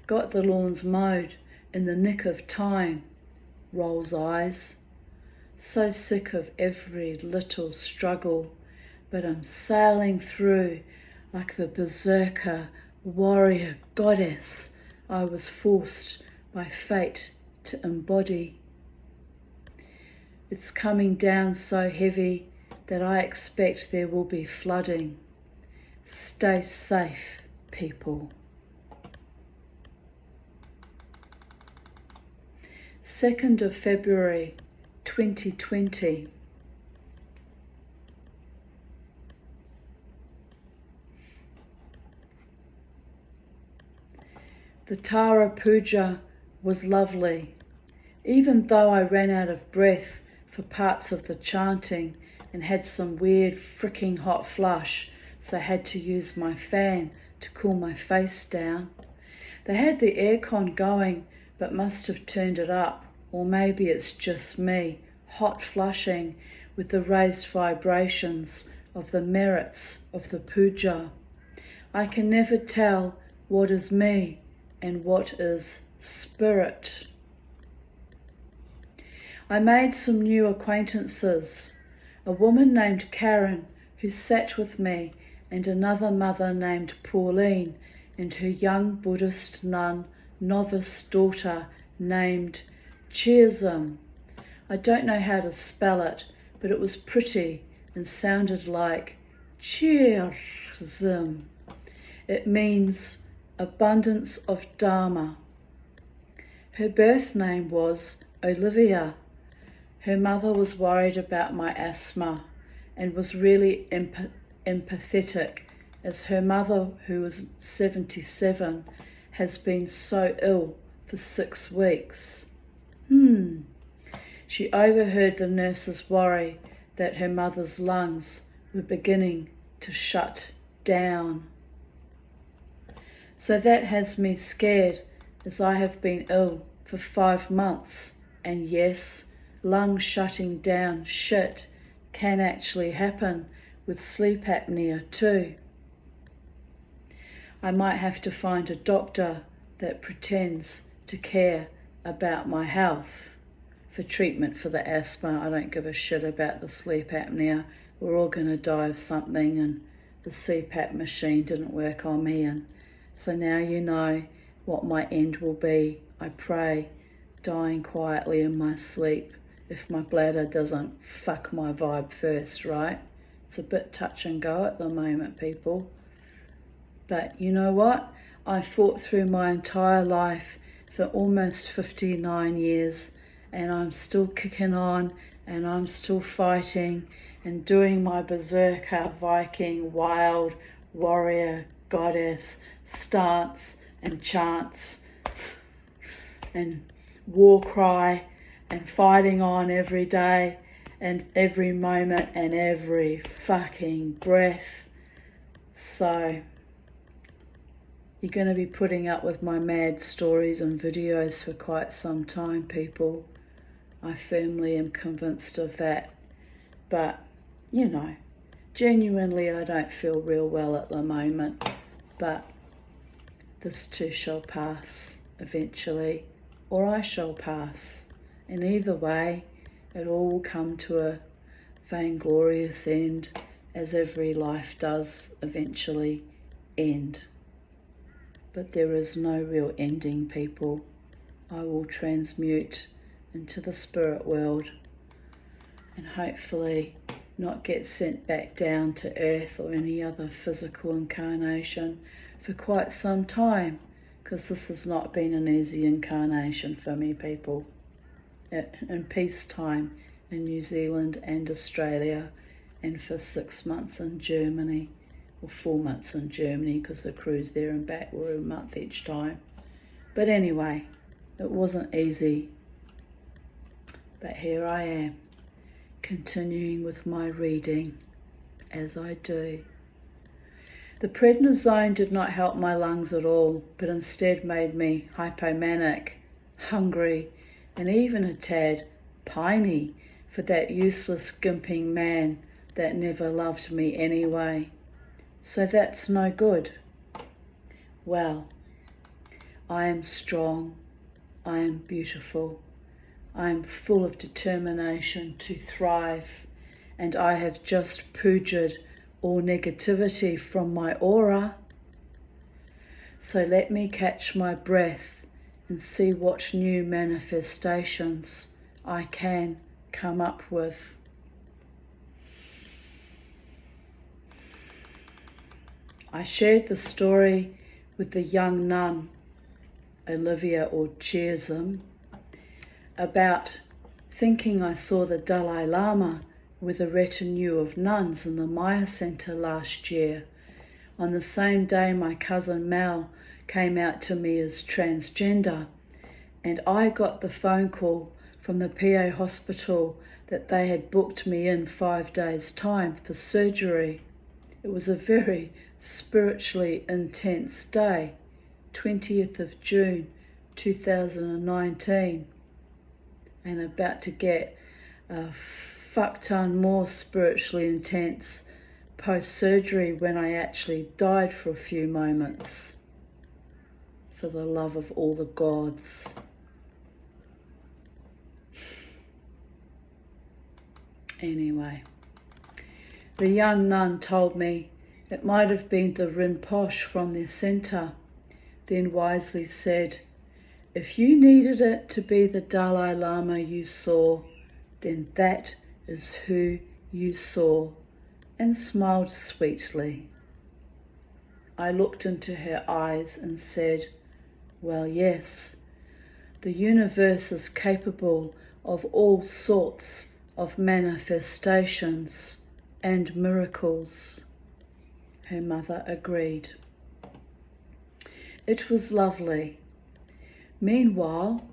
Got the lawns mowed in the nick of time. Rolls eyes. So sick of every little struggle, but I'm sailing through like the berserker warrior goddess I was forced by fate to embody. It's coming down so heavy that I expect there will be flooding. Stay safe, people. 2nd of February 2020. The Tara Puja was lovely, even though I ran out of breath for parts of the chanting and had some weird fricking hot flush, so I had to use my fan to cool my face down. They had the aircon going, but must have turned it up, or maybe it's just me, hot flushing with the raised vibrations of the merits of the puja. I can never tell what is me and what is spirit. I made some new acquaintances, a woman named Karen who sat with me and another mother named Pauline and her young Buddhist nun novice daughter named Cheersum. I don't know how to spell it, but it was pretty and sounded like Cheersum. It means abundance of Dharma. Her birth name was Olivia. Her mother was worried about my asthma and was really empathetic, as her mother, who was 77, has been so ill for 6 weeks. She overheard the nurses worry that her mother's lungs were beginning to shut down. So that has me scared, as I have been ill for 5 months, and yes, lung shutting down shit can actually happen with sleep apnea too. I might have to find a doctor that pretends to care about my health for treatment for the asthma. I don't give a shit about the sleep apnea. We're all going to die of something, and the CPAP machine didn't work on me, and so now you know what my end will be. I pray, dying quietly in my sleep, if my bladder doesn't fuck my vibe first, right? It's a bit touch and go at the moment, people. But you know what? I fought through my entire life for almost 59 years, and I'm still kicking on, and I'm still fighting and doing my berserker, Viking, wild, warrior, goddess stance and chants and war cry and fighting on every day and every moment and every fucking breath. So you're going to be putting up with my mad stories and videos for quite some time, people. I firmly am convinced of that. But, you know, genuinely I don't feel real well at the moment. But this too shall pass eventually, or I shall pass. And either way, it all will come to a vainglorious end, as every life does eventually end. But there is no real ending, people. I will transmute into the spirit world and hopefully not get sent back down to earth or any other physical incarnation for quite some time, because this has not been an easy incarnation for me, people. In peacetime in New Zealand and Australia, and for 6 months in Germany, or 4 months in Germany, because the cruise there and back were a month each time. But anyway, it wasn't easy. But here I am, continuing with my reading, as I do. The prednisone did not help my lungs at all, but instead made me hypomanic, hungry, and even a tad piney for that useless gimping man that never loved me anyway. So that's no good. Well, I am strong, I am beautiful, I am full of determination to thrive, and I have just purged all negativity from my aura. So let me catch my breath and see what new manifestations I can come up with. I shared the story with the young nun, Olivia or Cheersum, about thinking I saw the Dalai Lama with a retinue of nuns in the Maya Center last year, on the same day my cousin Mel came out to me as transgender, and I got the phone call from the PA hospital that they had booked me in 5 days' time for surgery. It was a very spiritually intense day, 20th of June 2019, and about to get a fuck ton more spiritually intense post-surgery when I actually died for a few moments, for the love of all the gods. Anyway, the young nun told me it might have been the Rinpoche from their centre, then wisely said, if you needed it to be the Dalai Lama you saw, then that is who you saw, and smiled sweetly. I looked into her eyes and said, well, yes, the universe is capable of all sorts of manifestations and miracles. Her mother agreed. It was lovely. Meanwhile,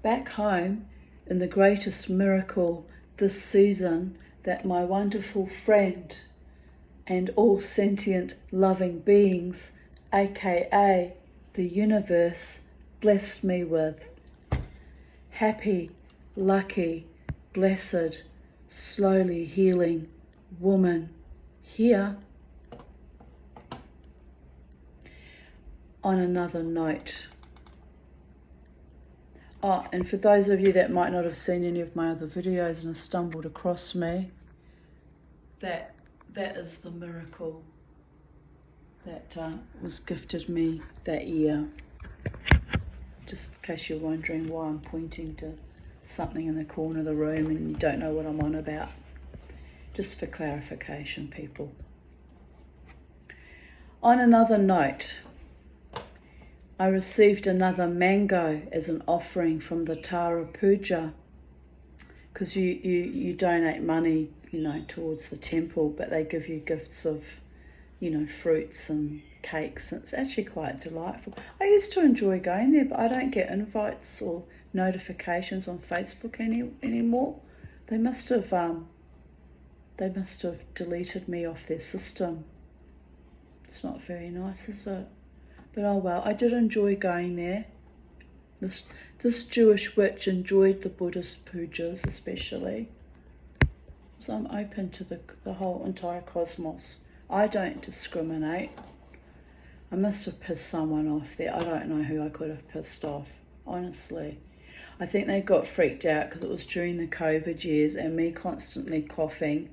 back home, in the greatest miracle this season that my wonderful friend and all sentient loving beings, aka the universe, blessed me with. Happy, lucky, blessed, slowly healing woman here. On another note, and for those of you that might not have seen any of my other videos and have stumbled across me, that is the miracle that was gifted me that year. Just in case you're wondering why I'm pointing to something in the corner of the room and you don't know what I'm on about. Just for clarification, people. On another note, I received another mango as an offering from the Tara Puja, because you donate money, towards the temple, but they give you gifts of, fruits and cakes, and it's actually quite delightful. I used to enjoy going there, but I don't get invites or notifications on Facebook anymore. They must have deleted me off their system. It's not very nice, is it? But oh well, I did enjoy going there. This Jewish witch enjoyed the Buddhist pujas especially. So I'm open to the whole entire cosmos. I don't discriminate. I must have pissed someone off there. I don't know who I could have pissed off, honestly. I think they got freaked out because it was during the COVID years and me constantly coughing,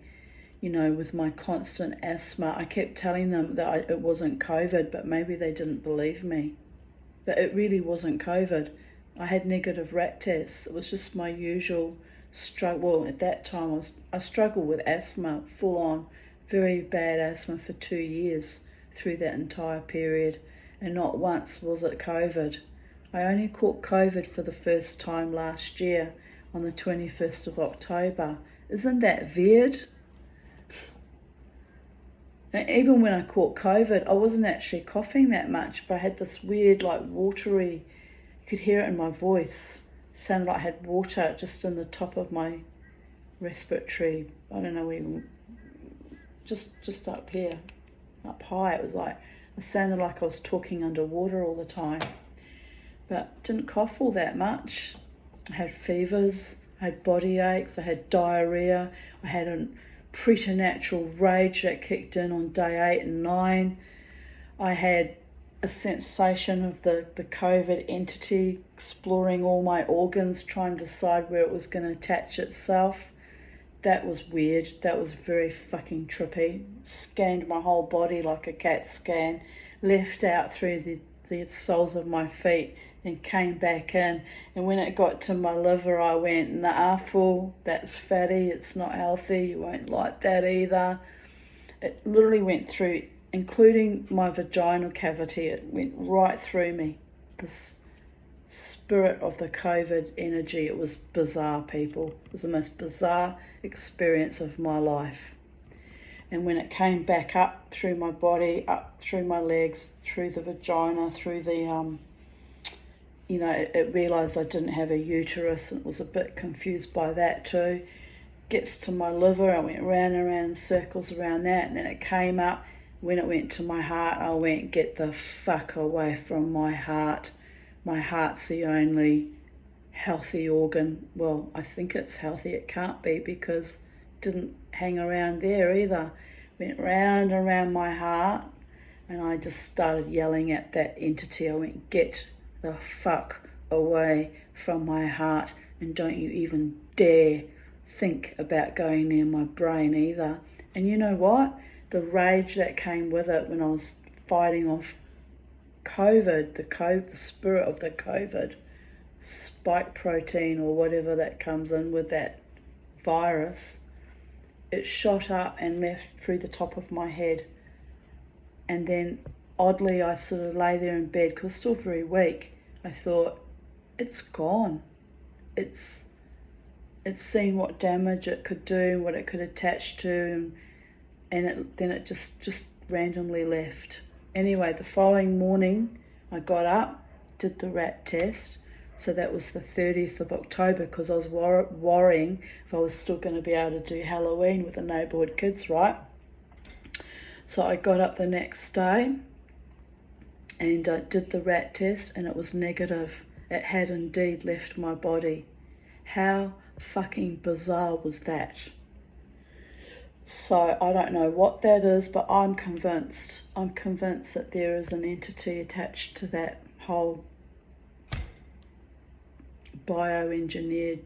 with my constant asthma. I kept telling them that it wasn't COVID, but maybe they didn't believe me. But it really wasn't COVID. I had negative rat tests. It was just my usual struggle. Well, at that time, I struggled with asthma, full on, very bad asthma for 2 years through that entire period. And not once was it COVID. I only caught COVID for the first time last year on the 21st of October. Isn't that weird? And even when I caught COVID, I wasn't actually coughing that much, but I had this weird, watery, you could hear it in my voice. It sounded like I had water just in the top of my respiratory, I don't know, even just up here, up high. It sounded like I was talking underwater all the time, but didn't cough all that much. I had fevers, I had body aches, I had diarrhea, I had a preternatural rage that kicked in on day 8 and 9. I had a sensation of the COVID entity exploring all my organs, trying to decide where it was going to attach itself. That was weird. That was very fucking trippy. Scanned my whole body like a CAT scan, left out through the the soles of my feet, and came back in. And when it got to my liver, I went, nah, fool, that's fatty, it's not healthy, you won't like that either. It literally went through, including my vaginal cavity, it went right through me. This spirit of the COVID energy, it was bizarre, people. It was the most bizarre experience of my life. And when it came back up through my body, up through my legs, through the vagina, through the, it realised I didn't have a uterus, and it was a bit confused by that too. Gets to my liver, I went round and round in circles around that, and then it came up. When it went to my heart, I went, get the fuck away from my heart. My heart's the only healthy organ. Well, I think it's healthy, it can't be, because it didn't hang around there either. Went round and round my heart, and I just started yelling at that entity. I went, get the fuck away from my heart, and don't you even dare think about going near my brain either. And you know what? The rage that came with it when I was fighting off COVID, the spirit of the COVID, spike protein or whatever that comes in with that virus, it shot up and left through the top of my head. And then oddly, I sort of lay there in bed, because still very weak. I thought, it's gone. It's seen what damage it could do, what it could attach to, and then it just randomly left. Anyway, the following morning, I got up, did the rat test. So that was the 30th of October, because I was worrying if I was still going to be able to do Halloween with the neighbourhood kids, right? So I got up the next day and did the rat test, and it was negative. It had indeed left my body. How fucking bizarre was that? So I don't know what that is, but I'm convinced. I'm convinced that there is an entity attached to that whole bioengineered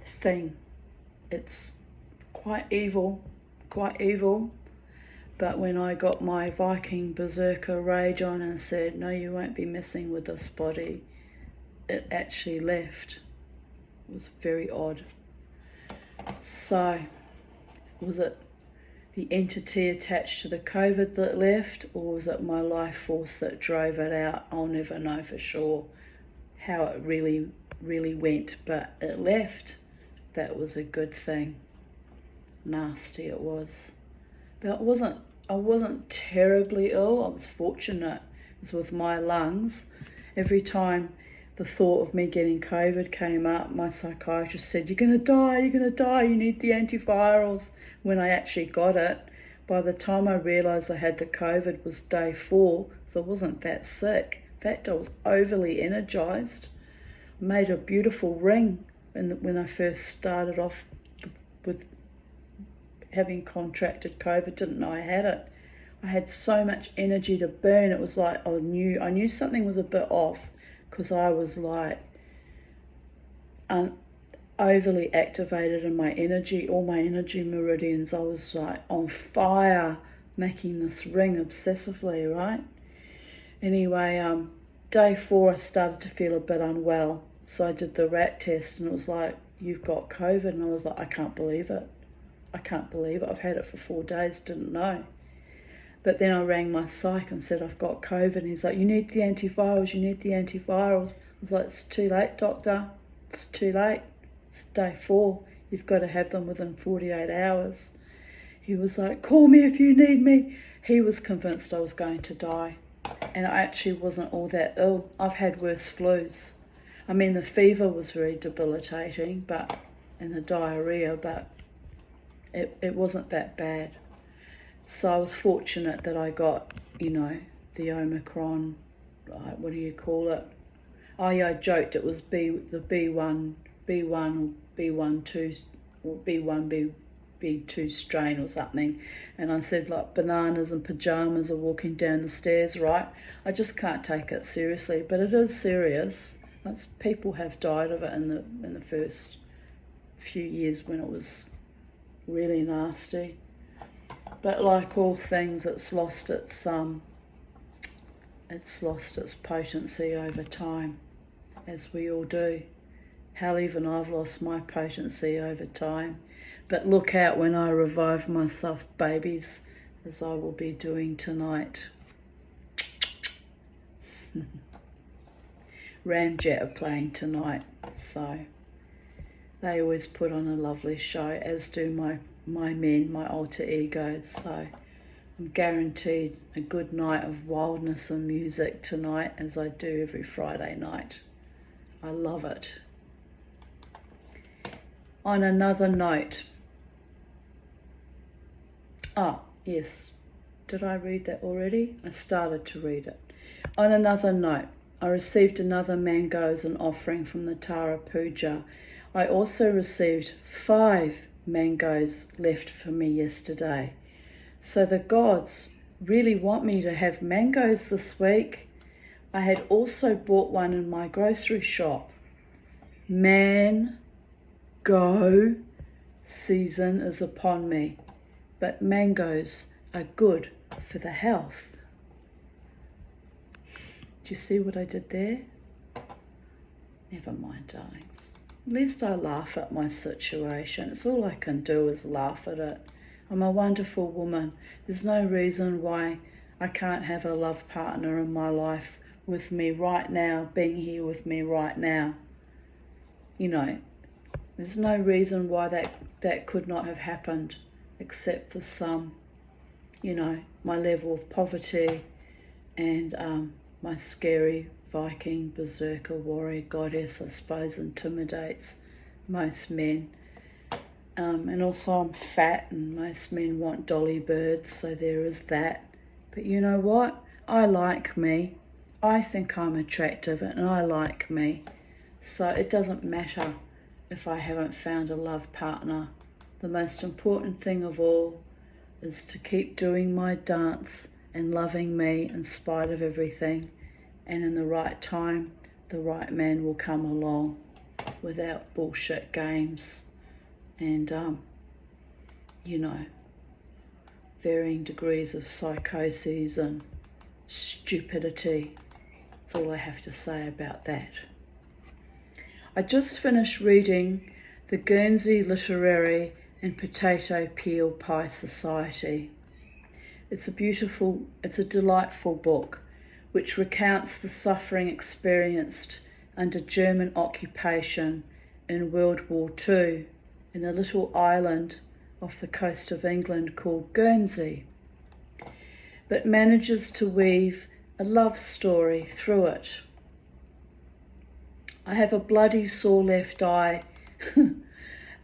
thing. It's quite evil, but when I got my Viking berserker rage on and said, no, you won't be messing with this body, it actually left. It was very odd. So, was it the entity attached to the COVID that left, or was it my life force that drove it out? I'll never know for sure how it really went, but it left. That was a good thing. Nasty it was. But I wasn't terribly ill. I was fortunate. It was with my lungs. Every time the thought of me getting COVID came up, my psychiatrist said, you're going to die, you need the antivirals. When I actually got it, by the time I realised I had the COVID was day 4, so I wasn't that sick. In fact, I was overly energised. Made a beautiful ring when I first started off with having contracted COVID, didn't know I had it. I had so much energy to burn. It was like I knew something was a bit off, because I was like overly activated in my energy, all my energy meridians. I was like on fire, making this ring obsessively, right? Anyway, day 4 I started to feel a bit unwell. So I did the rat test, and it was like, you've got COVID. And I was like, I can't believe it. I've had it for 4 days, didn't know. But then I rang my psych and said, I've got COVID. And he's like, you need the antivirals. I was like, it's too late, doctor. It's too late. It's day 4. You've got to have them within 48 hours. He was like, call me if you need me. He was convinced I was going to die. And I actually wasn't all that ill. I've had worse flus. I mean, the fever was very debilitating, and the diarrhea, but it wasn't that bad. So I was fortunate that I got, the Omicron, what do you call it? Oh yeah, I joked it was the B1 or B12 or B2 strain or something. And I said, like, bananas and pajamas are walking down the stairs, right? I just can't take it seriously, but it is serious. People have died of it in the first few years when it was really nasty. But like all things, it's lost its it's lost its potency over time, as we all do. Hell, even I've lost my potency over time. But look out when I revive myself, babies, as I will be doing tonight. Ramjet are playing tonight, so they always put on a lovely show, as do my men, my alter egos, so I'm guaranteed a good night of wildness and music tonight, as I do every Friday night. I love it. On another note, yes, did I read that already? I started to read it. On another note, I received another mango as an offering from the Tara Puja. I also received 5 mangoes left for me yesterday. So the gods really want me to have mangoes this week. I had also bought one in my grocery shop. Mango season is upon me, but mangoes are good for the health. Do you see what I did there? Never mind, darlings. At least I laugh at my situation. It's all I can do is laugh at it. I'm a wonderful woman. There's no reason why I can't have a love partner in my life with me right now, being here with me right now. You know, there's no reason why that could not have happened, except for some, my level of poverty and my scary Viking berserker warrior goddess, I suppose, intimidates most men. And also I'm fat and most men want dolly birds, so there is that. But you know what? I like me. I think I'm attractive and I like me. So it doesn't matter if I haven't found a love partner. The most important thing of all is to keep doing my dance and loving me in spite of everything. And in the right time, the right man will come along without bullshit games and, varying degrees of psychoses and stupidity. That's all I have to say about that. I just finished reading The Guernsey Literary and Potato Peel Pie Society. It's a delightful book which recounts the suffering experienced under German occupation in World War II in a little island off the coast of England called Guernsey, but manages to weave a love story through it. I have a bloody sore left eye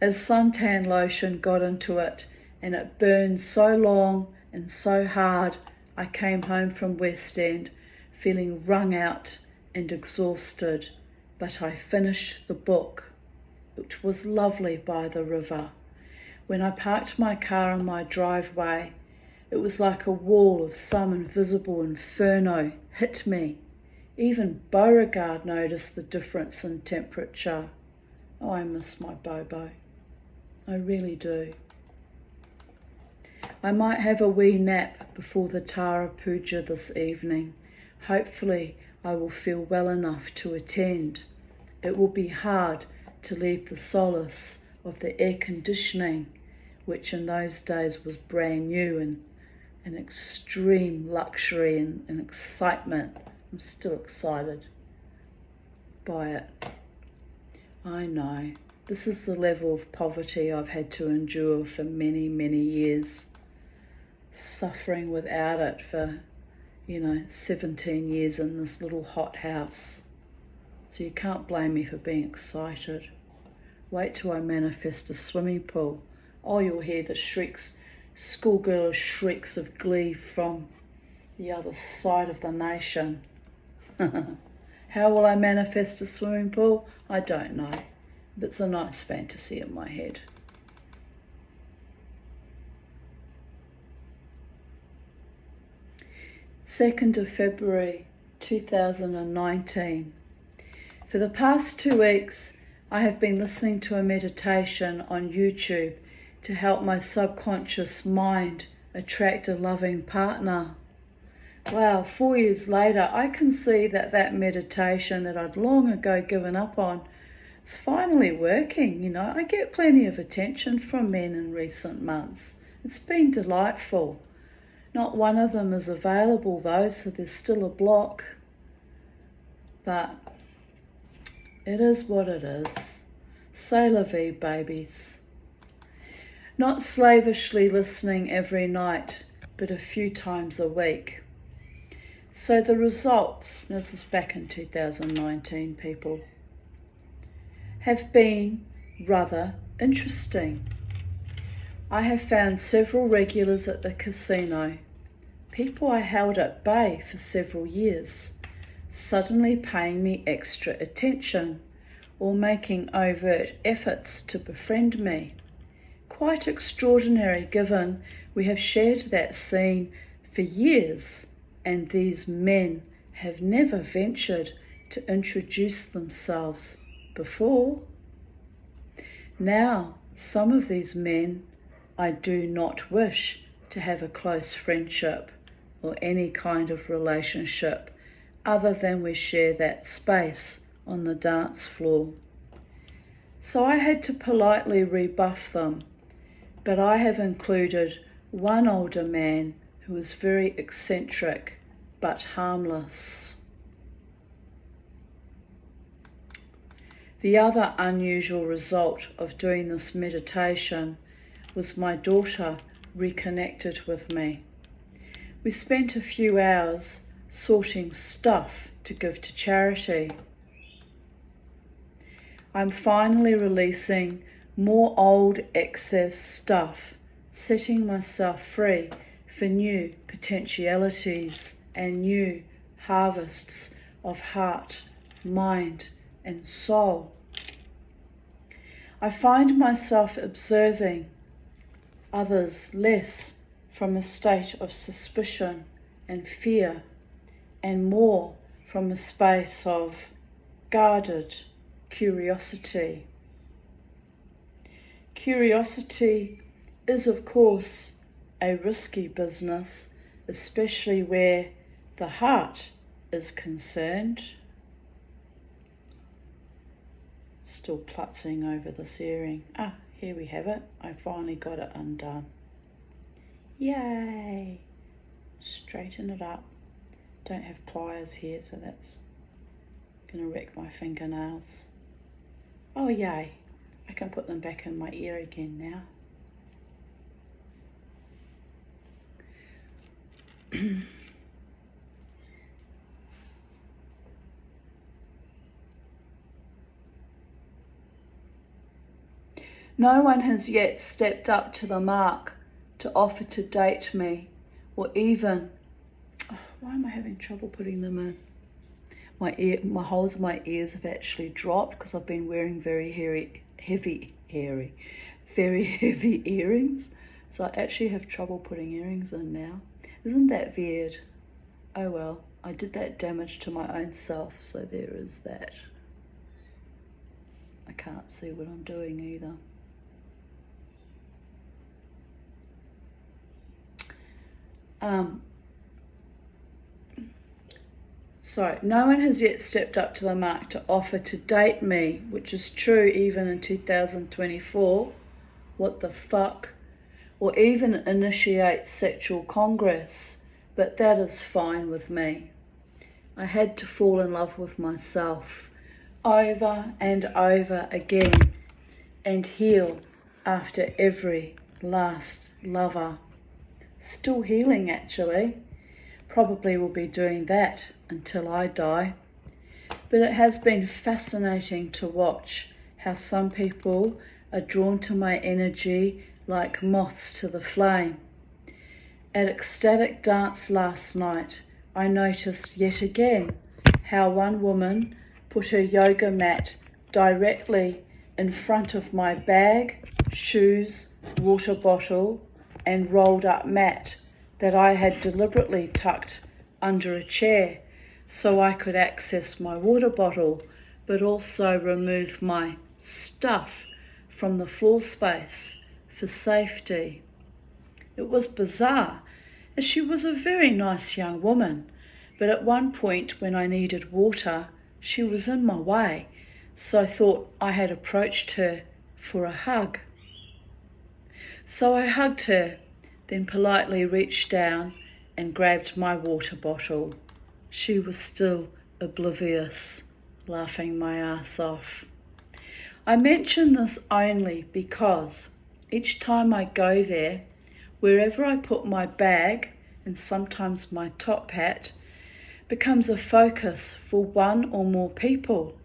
as suntan lotion got into it and it burned so long and so hard I came home from West End feeling wrung out and exhausted, but I finished the book. It was lovely by the river. When I parked my car in my driveway, it was like a wall of some invisible inferno hit me. Even Beauregard noticed the difference in temperature. Oh, I miss my Bobo. I really do. I might have a wee nap before the Tara Puja this evening. Hopefully I will feel well enough to attend. It will be hard to leave the solace of the air conditioning, which in those days was brand new and an extreme luxury and excitement. I'm still excited by it. I know. This is the level of poverty I've had to endure for many, many years. Suffering without it for, 17 years in this little hot house. So you can't blame me for being excited. Wait till I manifest a swimming pool. Oh, you'll hear the shrieks, schoolgirl shrieks of glee from the other side of the nation. How will I manifest a swimming pool? I don't know. But it's a nice fantasy in my head. February 2nd, 2019. For the past 2 weeks, I have been listening to a meditation on YouTube to help my subconscious mind attract a loving partner. Wow, 4 years later, I can see that that meditation that I'd long ago given up on, it's finally working. I get plenty of attention from men in recent months. It's been delightful. Not one of them is available though, so there's still a block. But it is what it is. C'est la vie, babies. Not slavishly listening every night, but a few times a week. So the results, this is back in 2019, people, have been rather interesting. I have found several regulars at the casino, people I held at bay for several years, suddenly paying me extra attention or making overt efforts to befriend me. Quite extraordinary given we have shared that scene for years and these men have never ventured to introduce themselves before. Now, some of these men I do not wish to have a close friendship or any kind of relationship other than we share that space on the dance floor. So I had to politely rebuff them, but I have included one older man who was very eccentric but harmless. The other unusual result of doing this meditation was my daughter reconnected with me. We spent a few hours sorting stuff to give to charity. I'm finally releasing more old excess stuff, setting myself free for new potentialities and new harvests of heart, mind, and soul. I find myself observing others less from a state of suspicion and fear, and more from a space of guarded curiosity. Curiosity is, of course, a risky business, especially where the heart is concerned. Still plutzing over this earring. Here we have it. I finally got it undone. Yay! Straighten it up. Don't have pliers here, so that's going to wreck my fingernails. Oh, yay. I can put them back in my ear again now. No one has yet stepped up to the mark to offer to date me, or even, why am I having trouble putting them in? My holes in my ears have actually dropped because I've been wearing very heavy earrings. So I actually have trouble putting earrings in now. Isn't that weird? Oh well, I did that damage to my own self, so there is that. I can't see what I'm doing either. No one has yet stepped up to the mark to offer to date me, which is true even in 2024. What the fuck? Or even initiate sexual congress, but that is fine with me. I had to fall in love with myself over and over again and heal after every last lover. Still healing, actually. Probably will be doing that until I die. But it has been fascinating to watch how some people are drawn to my energy like moths to the flame. At Ecstatic Dance last night, I noticed yet again how one woman put her yoga mat directly in front of my bag, shoes, water bottle, and rolled up mat that I had deliberately tucked under a chair so I could access my water bottle, but also remove my stuff from the floor space for safety. It was bizarre, and she was a very nice young woman. But at one point when I needed water, she was in my way, so I thought I had approached her for a hug. So I hugged her, then politely reached down and grabbed my water bottle. She was still oblivious, laughing my ass off. I mention this only because each time I go there, wherever I put my bag, and sometimes my top hat, becomes a focus for one or more people,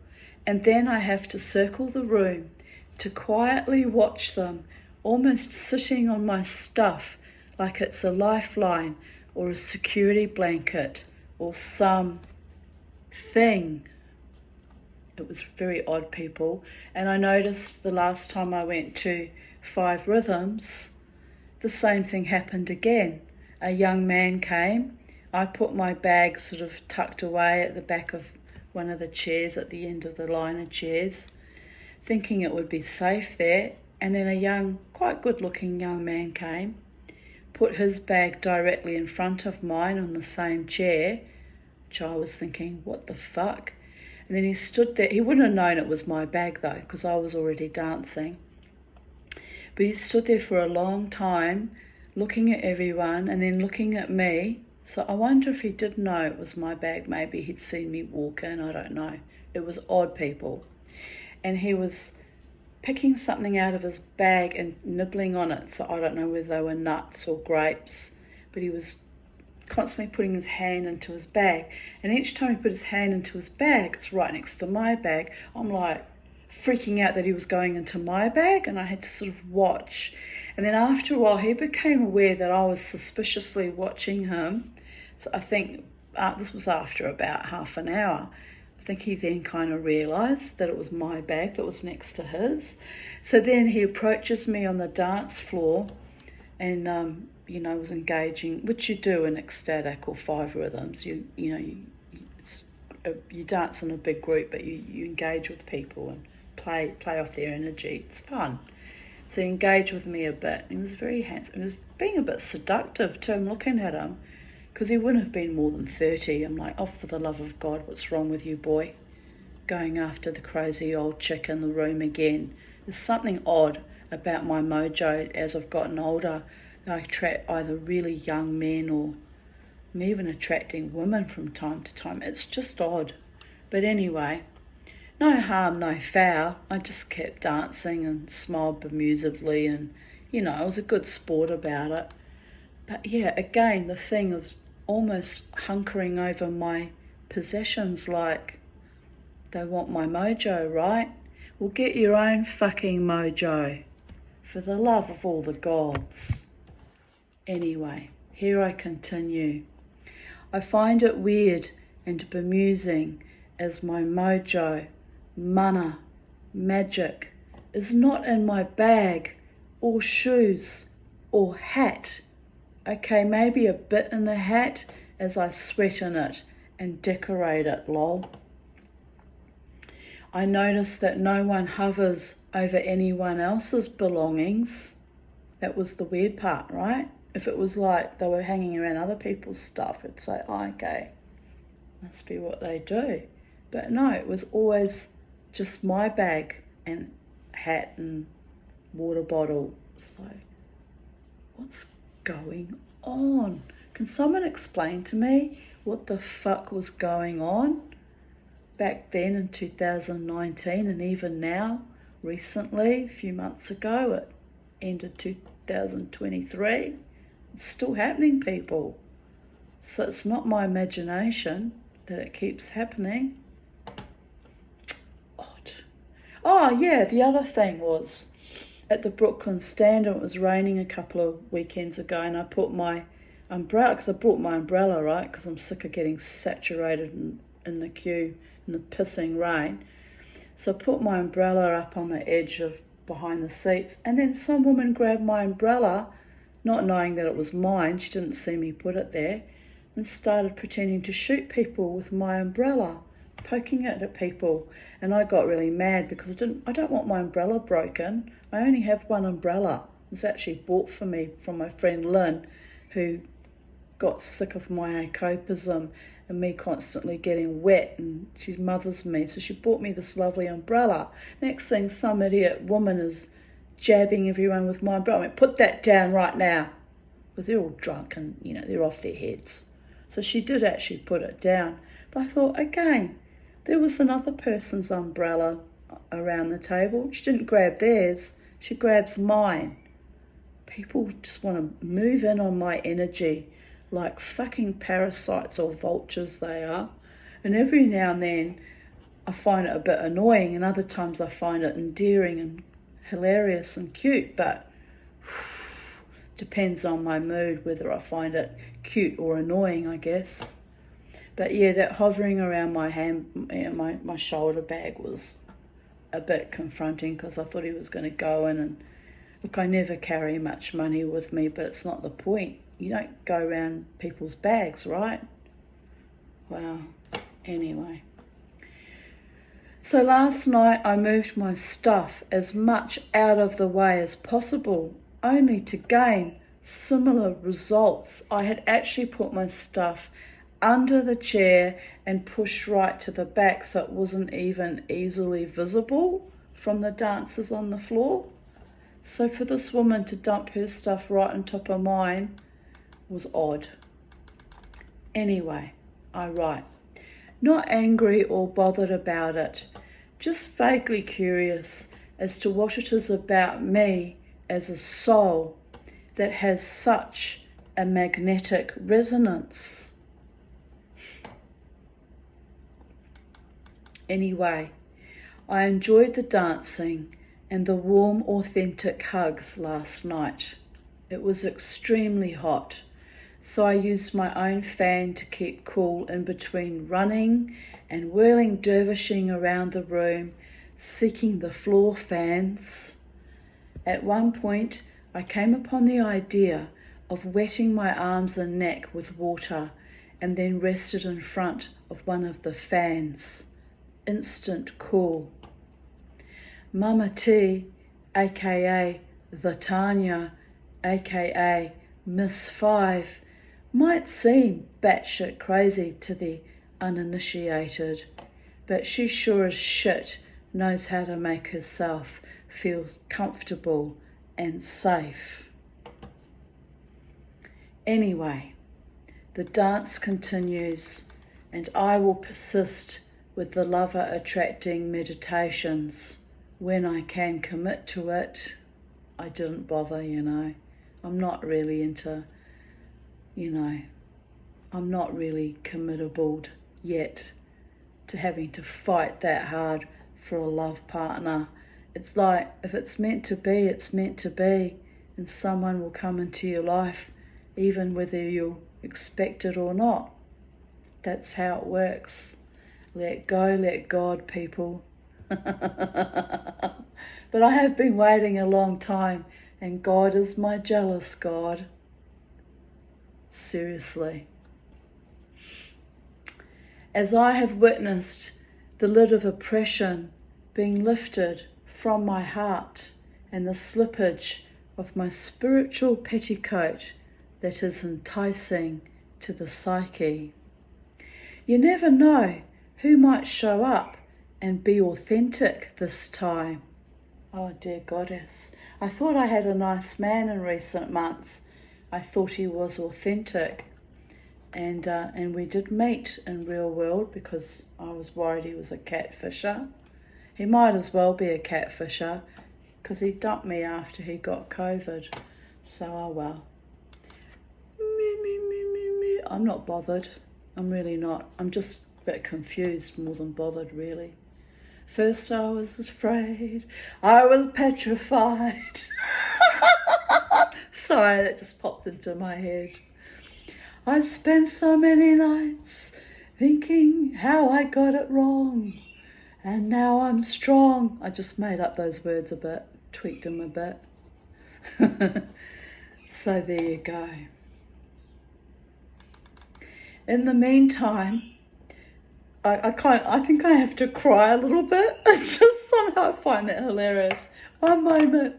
and then I have to circle the room to quietly watch them, almost sitting on my stuff like it's a lifeline or a security blanket or some thing. It was very odd, people. And I noticed the last time I went to 5 Rhythms, the same thing happened again. A young man came. I put my bag sort of tucked away at the back of one of the chairs, at the end of the line of chairs, thinking it would be safe there. And then a young, quite good-looking young man came, put his bag directly in front of mine on the same chair, which I was thinking, what the fuck? And then he stood there. He wouldn't have known it was my bag, though, because I was already dancing. But he stood there for a long time, looking at everyone and then looking at me. So I wonder if he did know it was my bag. Maybe he'd seen me walk in. I don't know. It was odd, people. And he was picking something out of his bag and nibbling on it. So I don't know whether they were nuts or grapes. But he was constantly putting his hand into his bag. And each time he put his hand into his bag, it's right next to my bag. I'm like freaking out that he was going into my bag, and I had to sort of watch. And then after a while, he became aware that I was suspiciously watching him. So I think this was after about half an hour. I think he then kind of realised that it was my bag that was next to his. So then he approaches me on the dance floor and, was engaging, which you do in ecstatic or 5 Rhythms. You dance in a big group, but you engage with people and play off their energy. It's fun. So he engaged with me a bit. He was very handsome. He was being a bit seductive too. I'm looking at him because he wouldn't have been more than 30. I'm like, oh, for the love of God, what's wrong with you, boy? Going after the crazy old chick in the room again. There's something odd about my mojo as I've gotten older, that I attract either really young men or I'm even attracting women from time to time. It's just odd. But anyway, no harm, no foul. I just kept dancing and smiled bemusedly and, I was a good sport about it. But yeah, again, the thing of almost hunkering over my possessions like they want my mojo, right? Well, get your own fucking mojo, for the love of all the gods. Anyway, here I continue. I find it weird and bemusing as my mojo, mana, magic, is not in my bag or shoes or hat. Okay, maybe a bit in the hat as I sweat in it and decorate it, lol. I notice that no one hovers over anyone else's belongings. That was the weird part, right? If it was like they were hanging around other people's stuff, it'd say, oh, okay, must be what they do. But no, it was always just my bag and hat and water bottle. So, what's going on? Can someone explain to me what the fuck was going on back then in 2019 and even now, recently, a few months ago, it ended 2023. It's still happening, people. So it's not my imagination that it keeps happening. Odd. Oh, yeah, the other thing was at the Brooklyn Stand, and it was raining a couple of weekends ago, and I put my umbrella, because I brought my umbrella, right, because I'm sick of getting saturated in the queue in the pissing rain. So I put my umbrella up on the edge of behind the seats, and then some woman grabbed my umbrella, not knowing that it was mine. She didn't see me put it there, and started pretending to shoot people with my umbrella, poking it at people. And I got really mad because I don't want my umbrella broken. I only have one umbrella. It was actually bought for me from my friend Lynn, who got sick of my acopism and me constantly getting wet, and she mothers me, so she bought me this lovely umbrella. Next thing, some idiot woman is jabbing everyone with my umbrella. I went, put that down right now, because they're all drunk and, they're off their heads. So she did actually put it down. But I thought, again, there was another person's umbrella around the table. She didn't grab theirs, she grabs mine. People just want to move in on my energy like fucking parasites or vultures they are. And every now and then I find it a bit annoying, and other times I find it endearing and hilarious and cute, but depends on my mood whether I find it cute or annoying, I guess. But yeah, that hovering around my my shoulder bag was a bit confronting, because I thought he was going to go in and look, I never carry much money with me, but it's not the point. You don't go around people's bags, right? Well, anyway. So last night I moved my stuff as much out of the way as possible, only to gain similar results. I had actually put my stuff under the chair and pushed right to the back, so it wasn't even easily visible from the dancers on the floor. So for this woman to dump her stuff right on top of mine was odd. Anyway, I write, not angry or bothered about it, just vaguely curious as to what it is about me as a soul that has such a magnetic resonance. Anyway, I enjoyed the dancing and the warm, authentic hugs last night. It was extremely hot, so I used my own fan to keep cool in between running and whirling dervishing around the room, seeking the floor fans. At one point, I came upon the idea of wetting my arms and neck with water and then rested in front of one of the fans. Instant cool. Mama T, aka the Tanya, aka Miss Five, might seem batshit crazy to the uninitiated, but she sure as shit knows how to make herself feel comfortable and safe. Anyway, the dance continues, and I will persist with the lover attracting meditations when I can commit to it. I didn't bother, I'm not really into, I'm not really committable yet to having to fight that hard for a love partner. It's like, if it's meant to be, it's meant to be, and someone will come into your life even whether you expect it or not. That's how it works. Let go, let God, people. But I have been waiting a long time, and God is my jealous God. Seriously. As I have witnessed the lid of oppression being lifted from my heart and the slippage of my spiritual petticoat that is enticing to the psyche. You never know who might show up and be authentic this time. Oh dear goddess, I thought I had a nice man in recent months. I thought he was authentic. And we did meet in real world because I was worried he was a catfisher. He might as well be a catfisher because he dumped me after he got COVID. So, oh well. I'm not bothered. I'm really not. I'm just a bit confused more than bothered, really. First I was afraid. I was petrified. Sorry, that just popped into my head. I spent so many nights thinking how I got it wrong. And now I'm strong. I just made up those words a bit, tweaked them a bit. So there you go. In the meantime, I think I have to cry a little bit. It's just somehow I find that hilarious. One moment.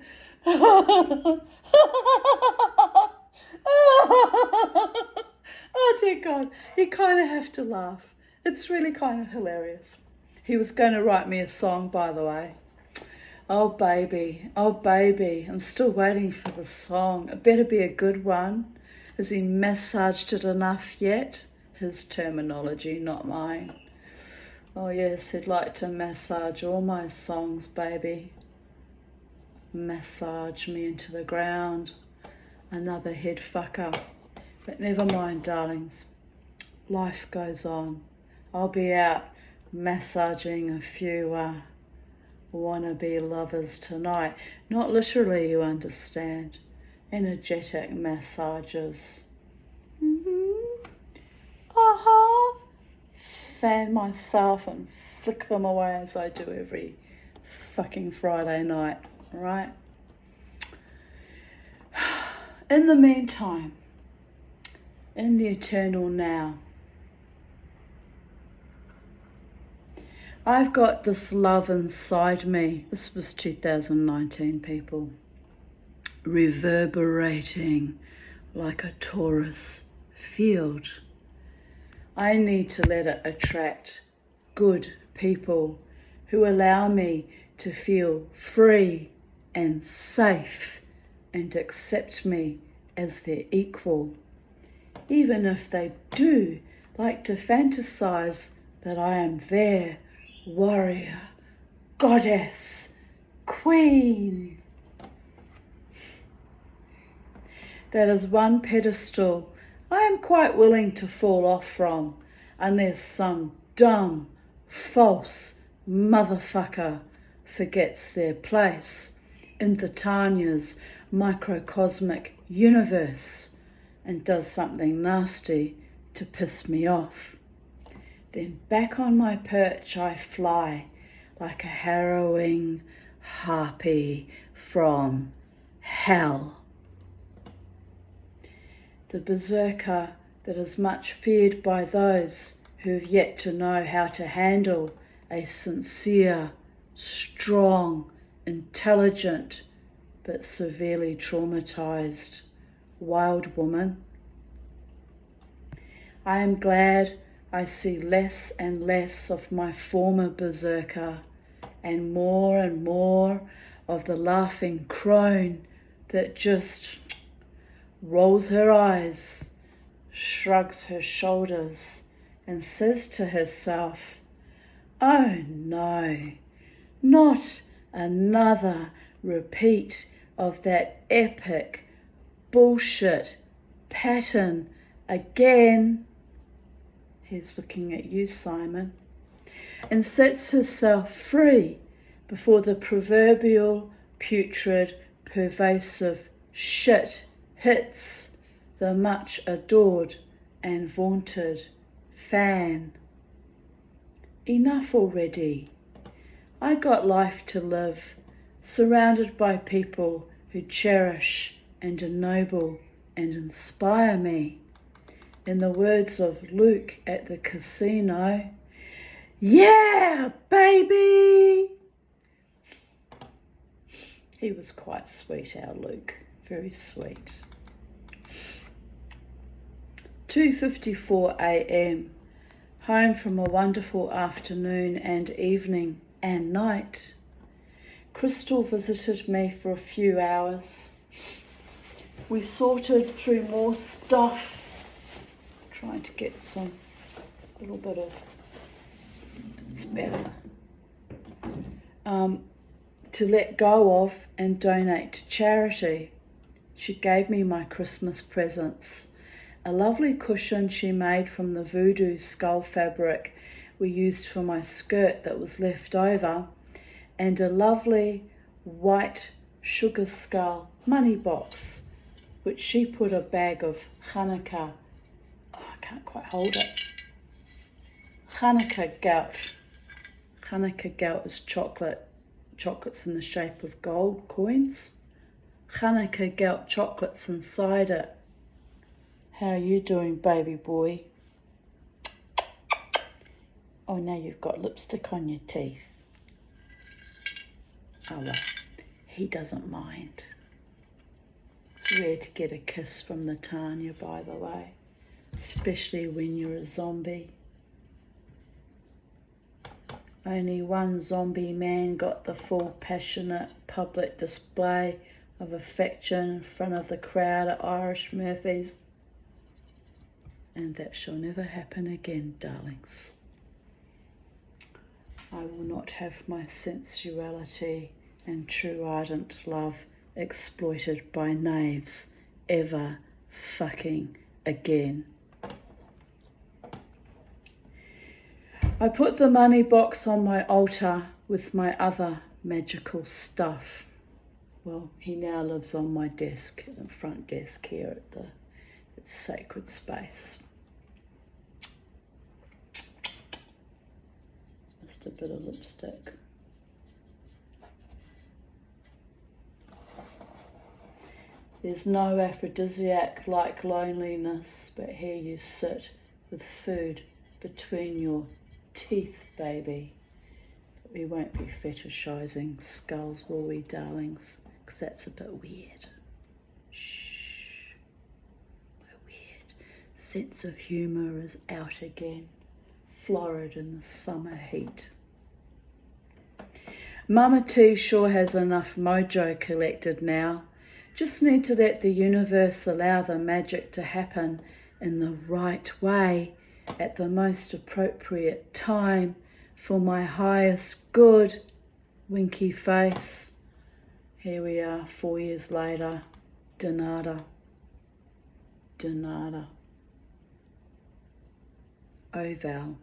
Oh dear God, you kind of have to laugh. It's really kind of hilarious. He was going to write me a song, by the way. Oh baby, I'm still waiting for the song. It better be a good one. Has he massaged it enough yet? His terminology, not mine. Oh yes, he'd like to massage all my songs, baby. Massage me into the ground. Another head fucker. But never mind, darlings. Life goes on. I'll be out massaging a few wannabe lovers tonight. Not literally, you understand. Energetic massages. Fan myself and flick them away as I do every fucking Friday night, right? In the meantime, in the eternal now, I've got this love inside me. This was 2019, people. Reverberating like a Taurus field. I need to let it attract good people who allow me to feel free and safe and accept me as their equal, even if they do like to fantasize that I am their warrior, goddess, queen. That is one pedestal I am quite willing to fall off from unless some dumb, false motherfucker forgets their place in the Tanya's microcosmic universe and does something nasty to piss me off. Then back on my perch I fly like a harrowing harpy from hell. The berserker that is much feared by those who have yet to know how to handle a sincere, strong, intelligent, but severely traumatized wild woman. I am glad I see less and less of my former berserker and more of the laughing crone that just rolls her eyes, shrugs her shoulders, and says to herself, "Oh no, not another repeat of that epic bullshit pattern again." He's looking at you, Simon, and sets herself free before the proverbial, putrid, pervasive shit hits the much adored and vaunted fan. Enough already. I got life to live, surrounded by people who cherish and ennoble and inspire me. In the words of Luke at the casino, yeah, baby! He was quite sweet, our Luke. Very sweet. 2:54 a.m. Home from a wonderful afternoon and evening and night. Crystal visited me for a few hours. We sorted through more stuff, trying to get a little bit of, it's better, to let go of and donate to charity. She gave me my Christmas presents. A lovely cushion she made from the voodoo skull fabric we used for my skirt that was left over, and a lovely white sugar skull money box, which she put a bag of Hanukkah, I can't quite hold it, Hanukkah gout. Hanukkah gout is chocolates in the shape of gold coins. Hanukkah gout chocolates inside it. How are you doing, baby boy? Oh, now you've got lipstick on your teeth. Oh, well, he doesn't mind. It's rare to get a kiss from the Tanya, by the way. especially when you're a zombie. Only one zombie man got the full passionate public display of affection in front of the crowd at Irish Murphy's. And that shall never happen again, darlings. I will not have my sensuality and true ardent love exploited by knaves ever fucking again. I put the money box on my altar with my other magical stuff. Well, he now lives on my desk, the front desk here at the sacred space. Just a bit of lipstick. There's no aphrodisiac like loneliness, but here you sit with food between your teeth, baby. But we won't be fetishizing skulls, will we, darlings? Because that's a bit weird. Shh. A weird sense of humour is out again, florid in the summer heat. Mama T sure has enough mojo collected now. Just need to let the universe allow the magic to happen in the right way at the most appropriate time for my highest good. Winky face. Here we are 4 years later. Denada. Oh, Val.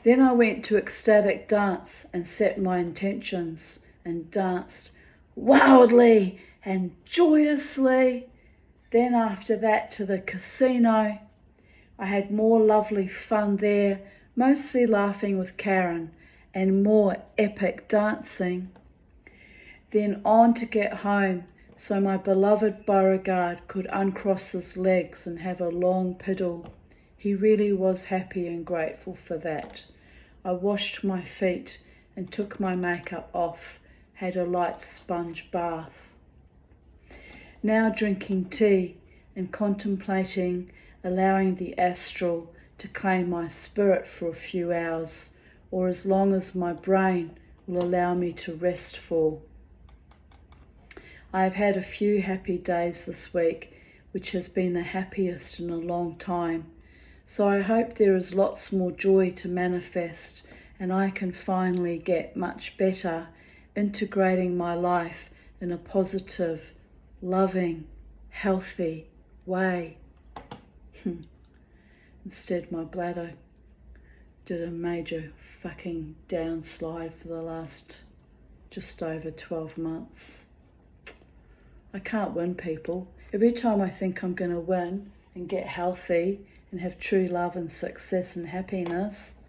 Then I went to ecstatic dance and set my intentions and danced wildly and joyously. Then after that to the casino. I had more lovely fun there, mostly laughing with Karen and more epic dancing. Then on to get home so my beloved Beauregard could uncross his legs and have a long piddle. He really was happy and grateful for that. I washed my feet and took my makeup off, had a light sponge bath. Now drinking tea and contemplating allowing the astral to claim my spirit for a few hours, or as long as my brain will allow me to rest for. I have had a few happy days this week, which has been the happiest in a long time. So I hope there is lots more joy to manifest and I can finally get much better integrating my life in a positive, loving, healthy way. Instead, my bladder did a major fucking downslide for the last just over 12 months. I can't win, people. Every time I think I'm going to win and get healthy and have true love and success and happiness,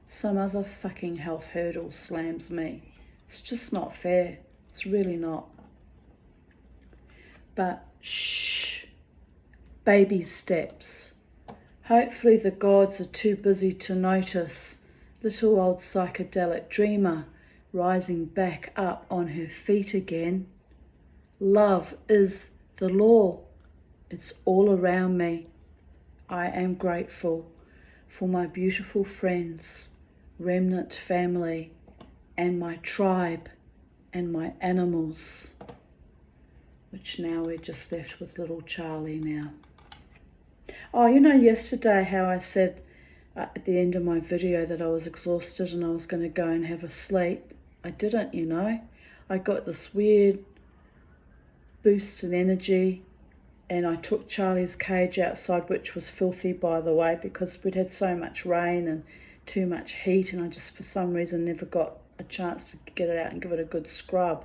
some other fucking health hurdle slams me. It's just not fair. It's really not. But shh, baby steps. Hopefully the gods are too busy to notice little old psychedelic dreamer rising back up on her feet again. Love is the law. It's all around me. I am grateful for my beautiful friends, remnant family, and my tribe and my animals, which now we're just left with little Charlie now. Oh, you know yesterday how I said at the end of my video that I was exhausted and I was going to go and have a sleep? I didn't, you know. I got this weird boost in energy and I took Charlie's cage outside, which was filthy, by the way, because we'd had so much rain and too much heat, and I just for some reason never got a chance to get it out and give it a good scrub.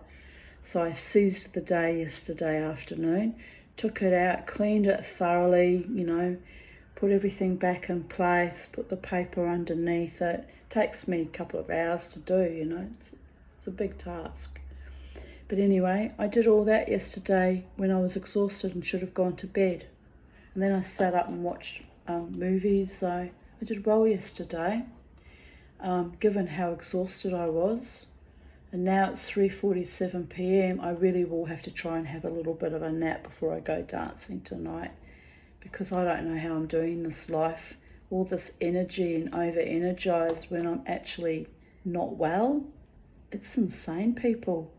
So I seized the day yesterday afternoon, took it out, cleaned it thoroughly, you know, put everything back in place, put the paper underneath it. It takes me a couple of hours to do, you know, it's a big task. But anyway, I did all that yesterday when I was exhausted and should have gone to bed. And then I sat up and watched movies, so I did well yesterday, given how exhausted I was. And now it's 3:47 p.m. I really will have to try and have a little bit of a nap before I go dancing tonight. because I don't know how I'm doing this life. All this energy and over-energized when I'm actually not well. It's insane, people.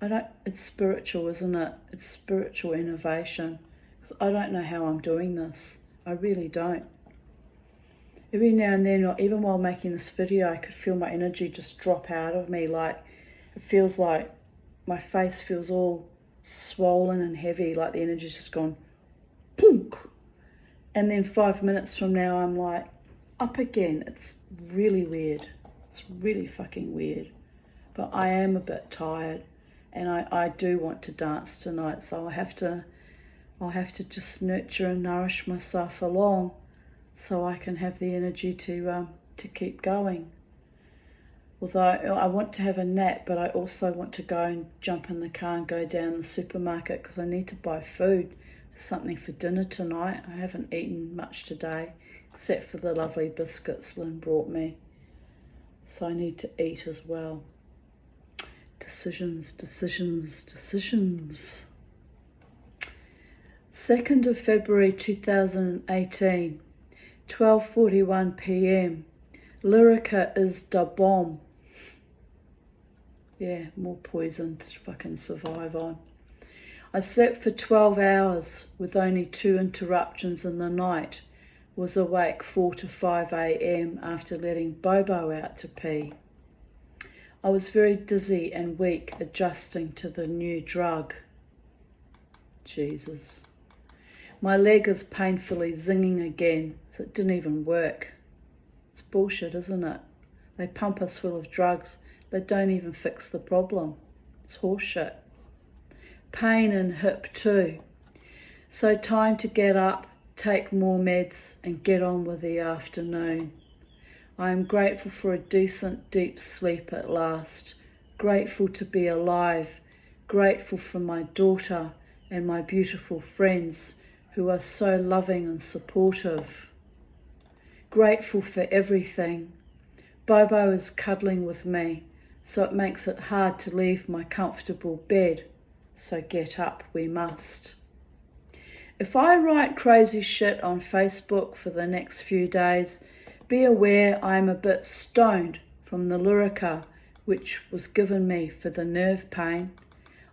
It's spiritual, isn't it? It's spiritual innovation. Because I don't know how I'm doing this. I really don't. Every now and then, or even while making this video, I could feel my energy just drop out of me. Like, it feels like my face feels all swollen and heavy, like the energy's just gone plunk. And then 5 minutes from now, I'm like up again. It's really weird. It's really fucking weird. But I am a bit tired, and I do want to dance tonight, so I'll have to just nurture and nourish myself along, so I can have the energy to keep going. Although I want to have a nap, but I also want to go and jump in the car and go down the supermarket because I need to buy food, something for dinner tonight. I haven't eaten much today, except for the lovely biscuits Lynn brought me. So I need to eat as well. Decisions, decisions, decisions. 2nd of February 2018, 12:41 p.m. Lyrica is da bomb. Yeah, more poison to fucking survive on. I slept for 12 hours with only 2 interruptions in the night. Was awake 4 to 5 a.m. after letting Bobo out to pee. I was very dizzy and weak adjusting to the new drug. Jesus. My leg is painfully zinging again, so it didn't even work. It's bullshit, isn't it? They pump us full of drugs. They don't even fix the problem. It's horseshit. Pain in hip too. So time to get up, take more meds and get on with the afternoon. I am grateful for a decent deep sleep at last. Grateful to be alive. Grateful for my daughter and my beautiful friends who are so loving and supportive. Grateful for everything. Bobo is cuddling with me, so it makes it hard to leave my comfortable bed, so get up we must. If I write crazy shit on Facebook for the next few days, be aware I am a bit stoned from the Lyrica, which was given me for the nerve pain.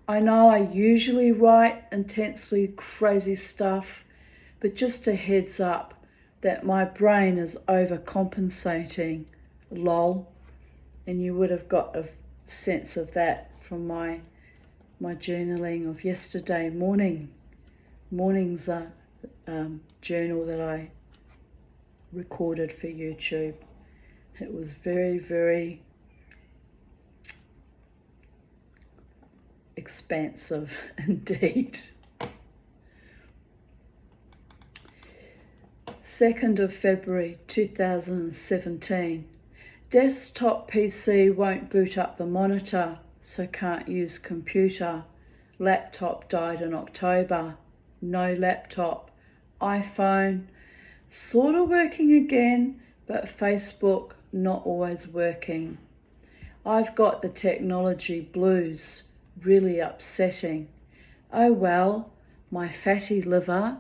I know I usually write intensely crazy stuff, but just a heads up that my brain is overcompensating. Lol. And you would have got a sense of that from my journaling of yesterday morning's journal that I recorded for YouTube. It was very, very expansive indeed. 2nd of February 2017. Desktop PC won't boot up the monitor, so can't use computer. Laptop died in October. No laptop. iPhone sort of working again, but Facebook not always working. I've got the technology blues, really upsetting. Oh well, my fatty liver,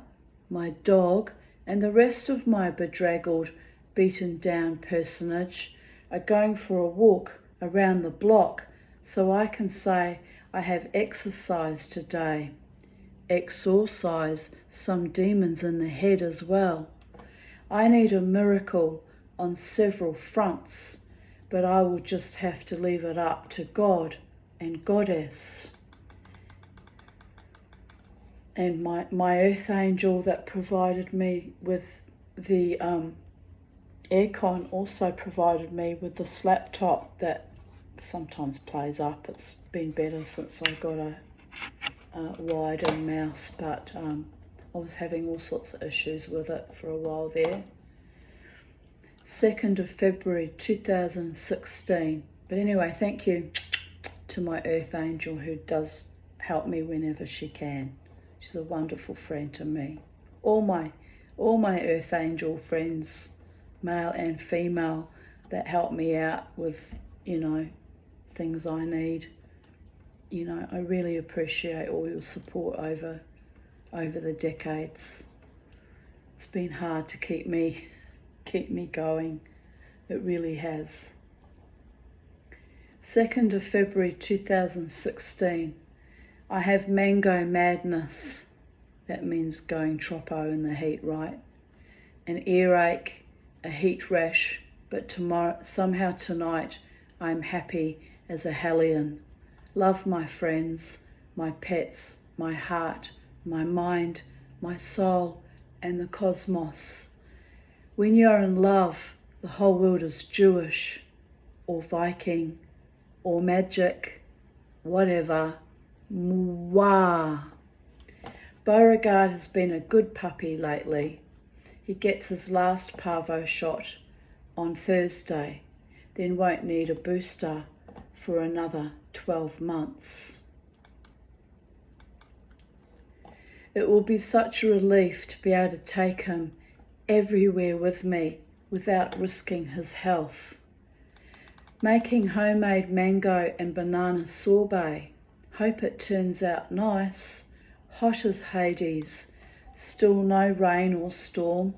my dog, and the rest of my bedraggled, beaten down personage are going for a walk around the block so I can say I have exercised today. Exorcise some demons in the head as well. I need a miracle on several fronts, but I will just have to leave it up to God and Goddess. And my earth angel that provided me with the aircon also provided me with this laptop that sometimes plays up. It's been better since I got a wider mouse, but I was having all sorts of issues with it for a while there. 2nd of February 2016. But anyway, thank you to my earth angel who does help me whenever she can. She's a wonderful friend to me. All my earth angel friends, male and female, that help me out with, things I need. I really appreciate all your support over the decades. It's been hard to keep me going. It really has. 2nd of February 2016. I have mango madness. That means going troppo in the heat, right? An earache, a heat rash, but somehow tonight I'm happy as a hellion. Love my friends, my pets, my heart, my mind, my soul, and the cosmos. When you're in love, the whole world is Jewish, or Viking, or magic, whatever. Mwah. Beauregard has been a good puppy lately. He gets his last parvo shot on Thursday, then won't need a booster for another 12 months. It will be such a relief to be able to take him everywhere with me without risking his health. Making homemade mango and banana sorbet. Hope it turns out nice. Hot as Hades. Still no rain or storm.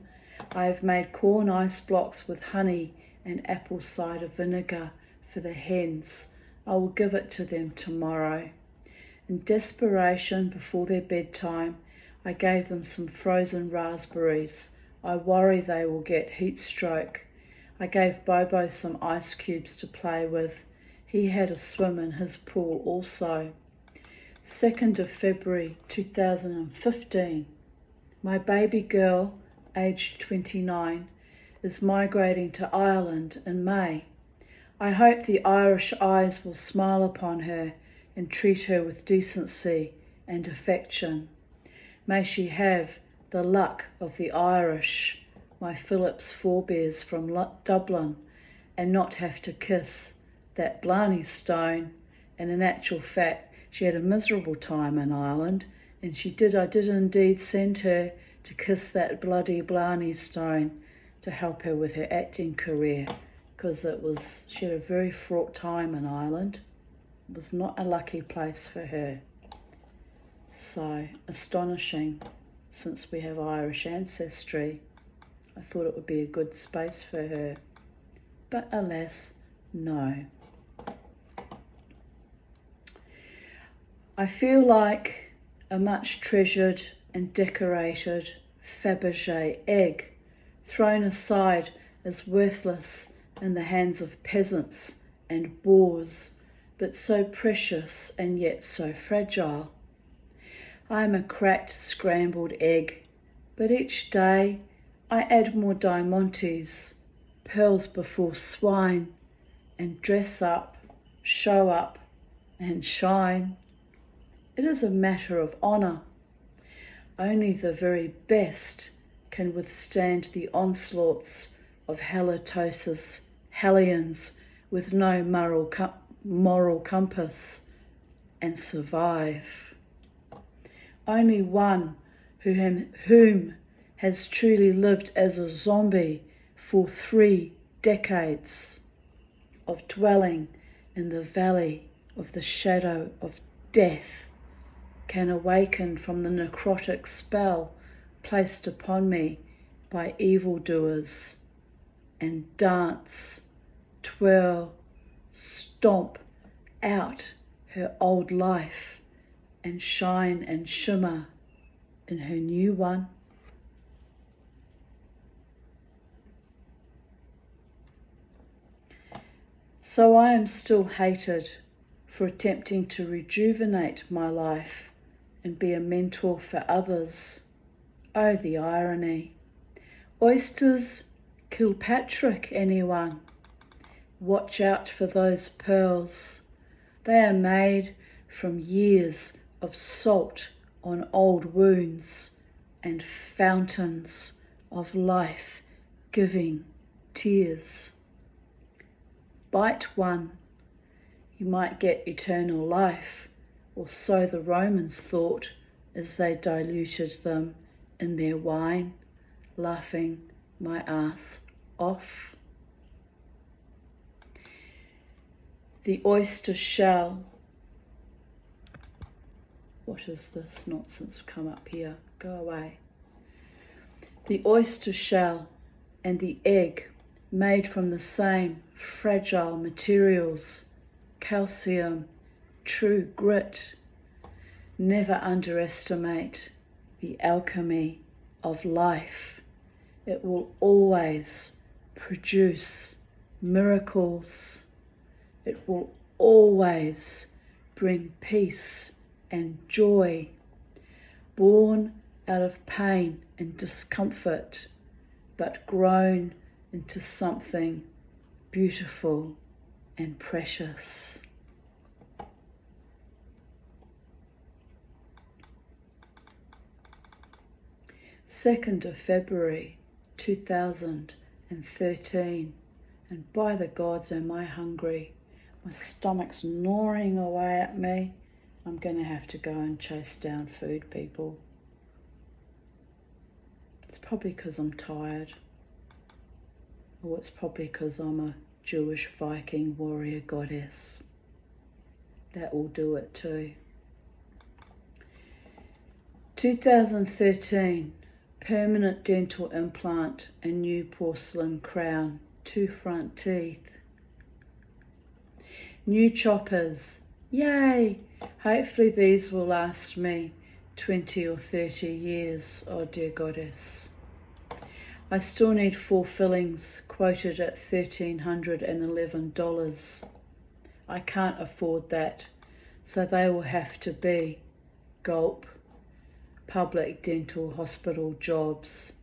I have made corn ice blocks with honey and apple cider vinegar for the hens. I will give it to them tomorrow. In desperation, before their bedtime, I gave them some frozen raspberries. I worry they will get heat stroke. I gave Bobo some ice cubes to play with. He had a swim in his pool also. 2nd of February 2015. My baby girl, aged 29, is migrating to Ireland in May. I hope the Irish eyes will smile upon her and treat her with decency and affection. May she have the luck of the Irish, my Philip's forebears from Dublin, and not have to kiss that Blarney Stone. And in actual fact, she had a miserable time in Ireland, and I did indeed send her to kiss that bloody Blarney Stone to help her with her acting career, because she had a very fraught time in Ireland. It was not a lucky place for her. So astonishing, since we have Irish ancestry. I thought it would be a good space for her. But alas, no. I feel like a much treasured and decorated Fabergé egg, thrown aside as worthless in the hands of peasants and boors, but so precious and yet so fragile. I am a cracked, scrambled egg, but each day I add more diamantes, pearls before swine, and dress up, show up, and shine. It is a matter of honour. Only the very best can withstand the onslaughts of halitosis, hellions with no moral compass, and survive. Only one whom has truly lived as a zombie for 3 decades of dwelling in the valley of the shadow of death can awaken from the necrotic spell placed upon me by evildoers and dance, twirl, stomp out her old life and shine and shimmer in her new one. So I am still hated for attempting to rejuvenate my life and be a mentor for others. Oh, the irony. Oysters, Kilpatrick, anyone? Watch out for those pearls. They are made from years of salt on old wounds and fountains of life-giving tears. Bite one, you might get eternal life, or so the Romans thought as they diluted them in their wine, laughing my ass off. The oyster shell. What is this nonsense come up here? Go away. The oyster shell and the egg, made from the same fragile materials, calcium, true grit. Never underestimate the alchemy of life. It will always produce miracles. It will always bring peace and joy, born out of pain and discomfort, but grown into something beautiful and precious. February 2nd, 2013, and by the gods am I hungry. My stomach's gnawing away at me. I'm going to have to go and chase down food, people. It's probably because I'm tired. Or it's probably because I'm a Jewish Viking warrior goddess. That will do it too. 2013, permanent dental implant and new porcelain crown, 2 front teeth. New choppers, yay! Hopefully these will last me 20 or 30 years, oh dear goddess. I still need 4 fillings, quoted at $1,311. I can't afford that, so they will have to be, gulp, public dental hospital jobs,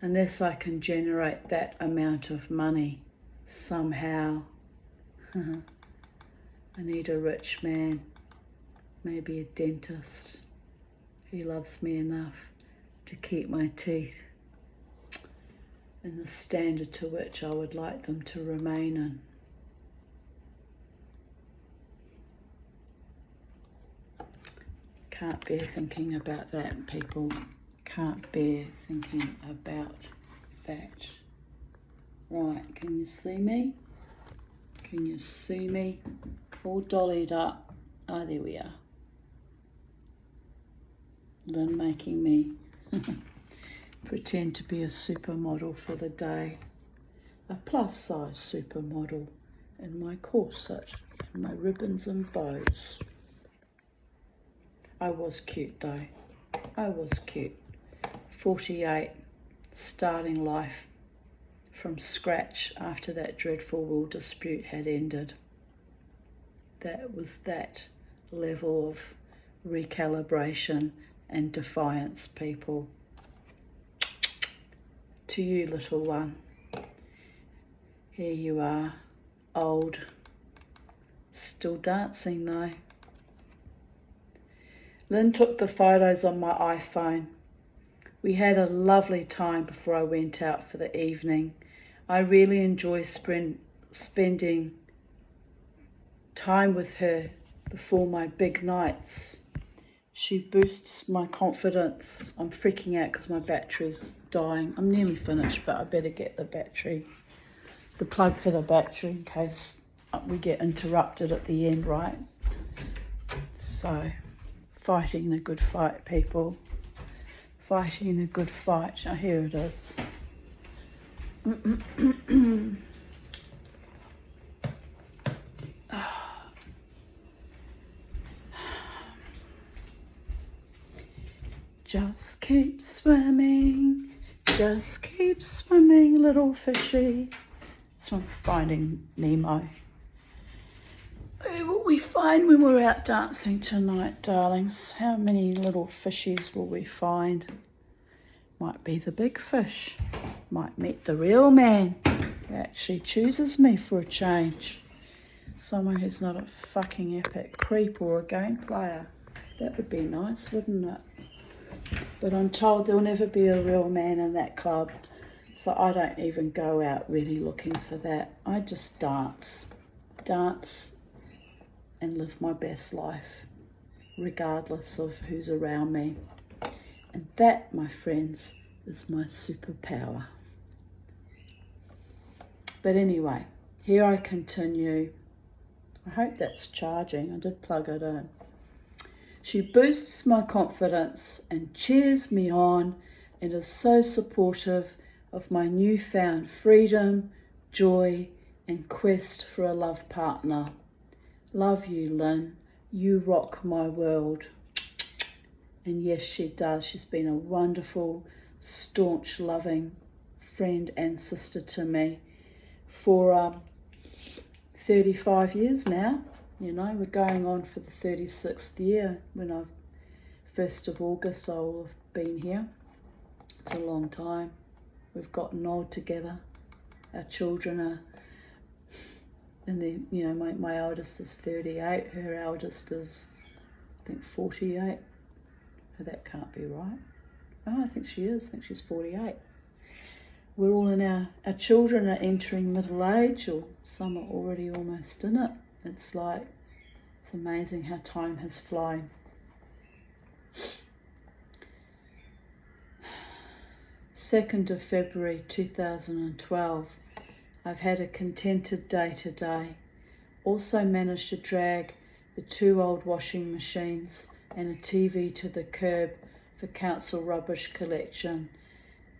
unless I can generate that amount of money somehow. I need a rich man, maybe a dentist. He loves me enough to keep my teeth in the standard to which I would like them to remain in. Can't bear thinking about that, people. Can't bear thinking about that. Right, can you see me? Can you see me? All dollied up. Ah, there we are. Lynn making me pretend to be a supermodel for the day. A plus-size supermodel in my corset and my ribbons and bows. I was cute though. I was cute. 48, starting life from scratch after that dreadful will dispute had ended. That was that level of recalibration and defiance, people. To you, little one. Here you are, old. Still dancing though. Lynn took the photos on my iPhone. We had a lovely time before I went out for the evening. I really enjoy spending time with her before my big nights. She boosts my confidence. I'm freaking out because my battery's dying. I'm nearly finished, but I better get the plug for the battery in case we get interrupted at the end, right? So, fighting the good fight, people. Fighting the good fight. Oh, here it is. Just keep swimming, little fishy. It's from Finding Nemo. Who will we find when we're out dancing tonight, darlings? How many little fishies will we find? Might be the big fish. Might meet the real man who actually chooses me for a change. Someone who's not a fucking epic creep or a game player. That would be nice, wouldn't it? But I'm told there'll never be a real man in that club, so I don't even go out really looking for that. I just dance and live my best life, regardless of who's around me. And that, my friends, is my superpower. But anyway, here I continue. I hope that's charging. I did plug it in. She boosts my confidence and cheers me on and is so supportive of my newfound freedom, joy, and quest for a love partner. Love you, Lynn. You rock my world. And yes, she does. She's been a wonderful, staunch, loving friend and sister to me for 35 years now. You know, we're going on for the 36th year. When 1st of August I will have been here. It's a long time. We've gotten old together. Our children are, and then, you know, my eldest is 38. Her eldest is, I think, 48. Oh, that can't be right. Oh, I think she is. I think she's 48. We're all in our children are entering middle age, or some are already almost in it. It's like, it's amazing how time has flown. Second of February 2012. I've had a contented day today. Also managed to drag the 2 old washing machines and a TV to the curb for council rubbish collection,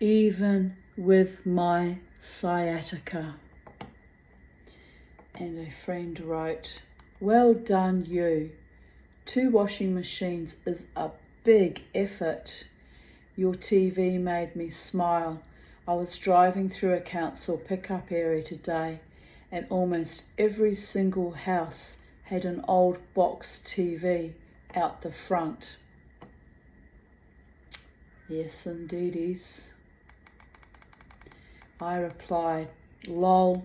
even with my sciatica. And a friend wrote, well done you. 2 washing machines is a big effort. Your TV made me smile. I was driving through a council pickup area today, and almost every single house had an old box TV out the front. Yes, indeedies. I replied, lol.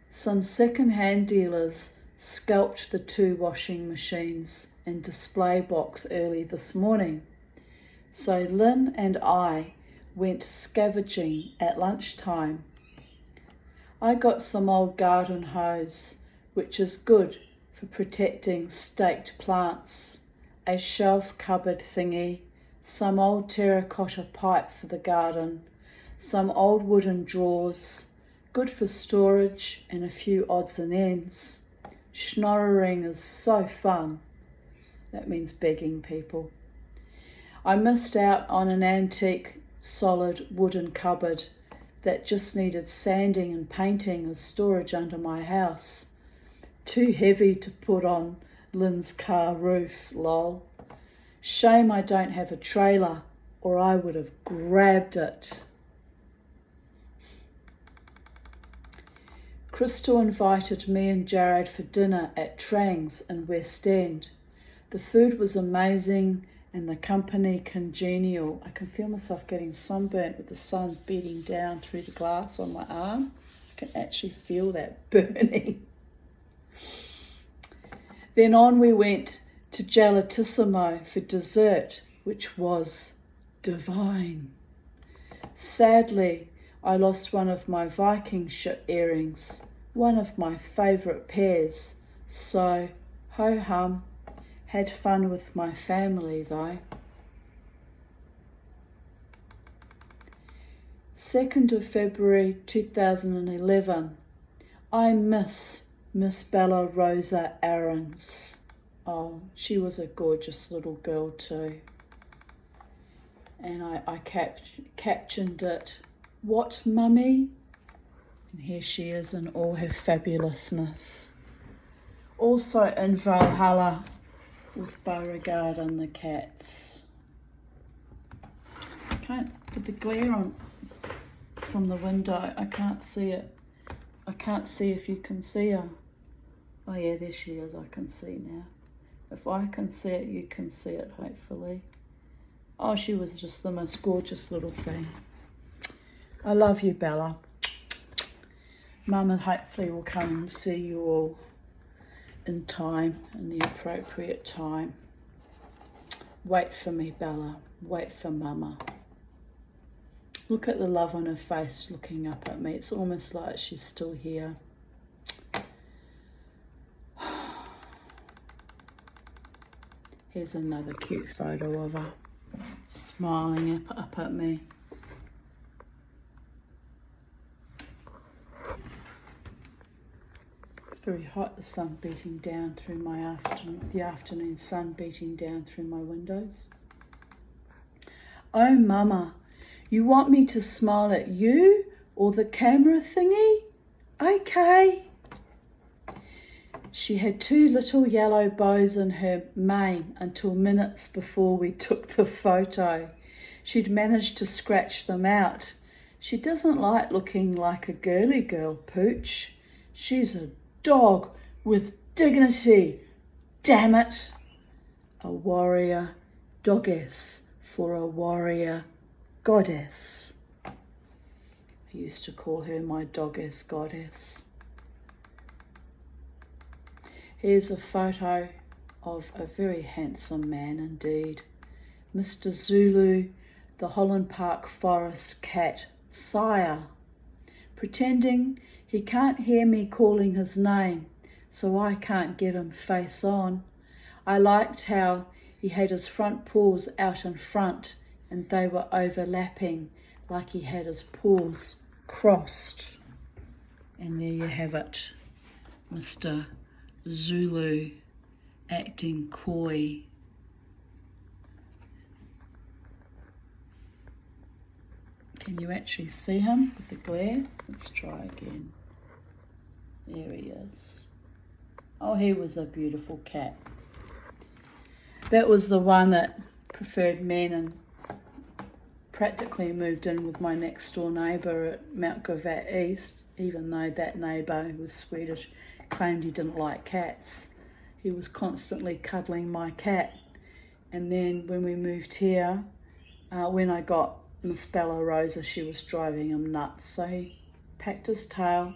Some second-hand dealers scalped the 2 washing machines and display box early this morning. So Lynn and I went scavenging at lunchtime. I got some old garden hose, which is good for protecting staked plants, a shelf cupboard thingy, some old terracotta pipe for the garden, some old wooden drawers, good for storage, and a few odds and ends. Schnorrering is so fun. That means begging people. I missed out on an antique solid wooden cupboard that just needed sanding and painting as storage under my house. Too heavy to put on Lynn's car roof, lol. Shame I don't have a trailer, or I would have grabbed it. Crystal invited me and Jared for dinner at Trang's in West End. The food was amazing and the company congenial. I can feel myself getting sunburnt with the sun beating down through the glass on my arm. I can actually feel that burning. Then on we went to Gelatissimo for dessert, which was divine. Sadly, I lost one of my Viking ship earrings, one of my favourite pairs, so ho-hum. Had fun with my family though. 2nd of February 2011. I miss Miss Bella Rosa Aarons. Oh, she was a gorgeous little girl too. And I captioned it, what mummy? And here she is in all her fabulousness. Also in Valhalla, with Beauregard and the cats. With the glare on from the window, I can't see it. I can't see if you can see her. Oh yeah, there she is, I can see now. If I can see it, you can see it, hopefully. Oh, she was just the most gorgeous little thing. I love you, Bella. Mama hopefully will come and see you all in time, in the appropriate time. Wait for me, Bella. Wait for Mama. Look at the love on her face looking up at me. It's almost like she's still here. Here's another cute photo of her smiling up at me. It's very hot, the sun beating down through the afternoon sun beating down through my windows. Oh, Mama, You want me to smile at you or the camera thingy? Okay. She had 2 little yellow bows in her mane until minutes before we took the photo. She'd managed to scratch them out. She doesn't like looking like a girly girl, Pooch. She's a dog with dignity. Damn it. A warrior doggess for a warrior goddess. I used to call her my doggess goddess. Here's a photo of a very handsome man indeed. Mr. Zulu, the Holland Park Forest cat sire, pretending he can't hear me calling his name, so I can't get him face on. I liked how he had his front paws out in front and they were overlapping like he had his paws crossed. And there you have it, Mr. Zulu acting coy. Can you actually see him with the glare? Let's try again. There he is. Oh, he was a beautiful cat. That was the one that preferred men and practically moved in with my next door neighbour at Mount Gravatt East, even though that neighbour, who was Swedish, claimed he didn't like cats. He was constantly cuddling my cat. And then when we moved here, when I got Miss Bella Rosa, she was driving him nuts. So he packed his tail,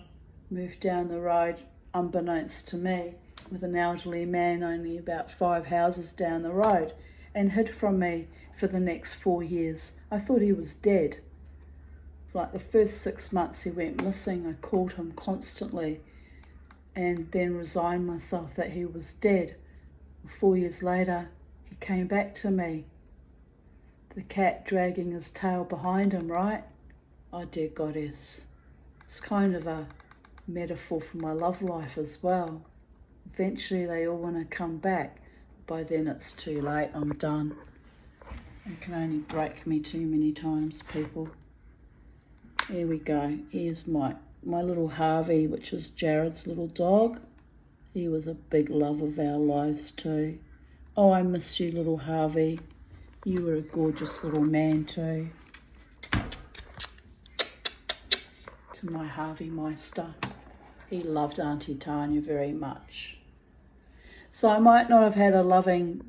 moved down the road, unbeknownst to me, with an elderly man only about 5 houses down the road, and hid from me for the next 4 years. I thought he was dead. For like the first 6 months he went missing. I called him constantly and then resigned myself that he was dead. 4 years later, he came back to me. The cat dragging his tail behind him, right? Oh, dear goddess. It's kind of a metaphor for my love life as well. Eventually they all want to come back. By then it's too late, I'm done. You can only break me too many times, people. Here we go. Here's my little Harvey, which was Jared's little dog. He was a big love of our lives too. Oh, I miss you, little Harvey. You were a gorgeous little man too. To my Harvey Meister. He loved Auntie Tanya very much. So I might not have had a loving,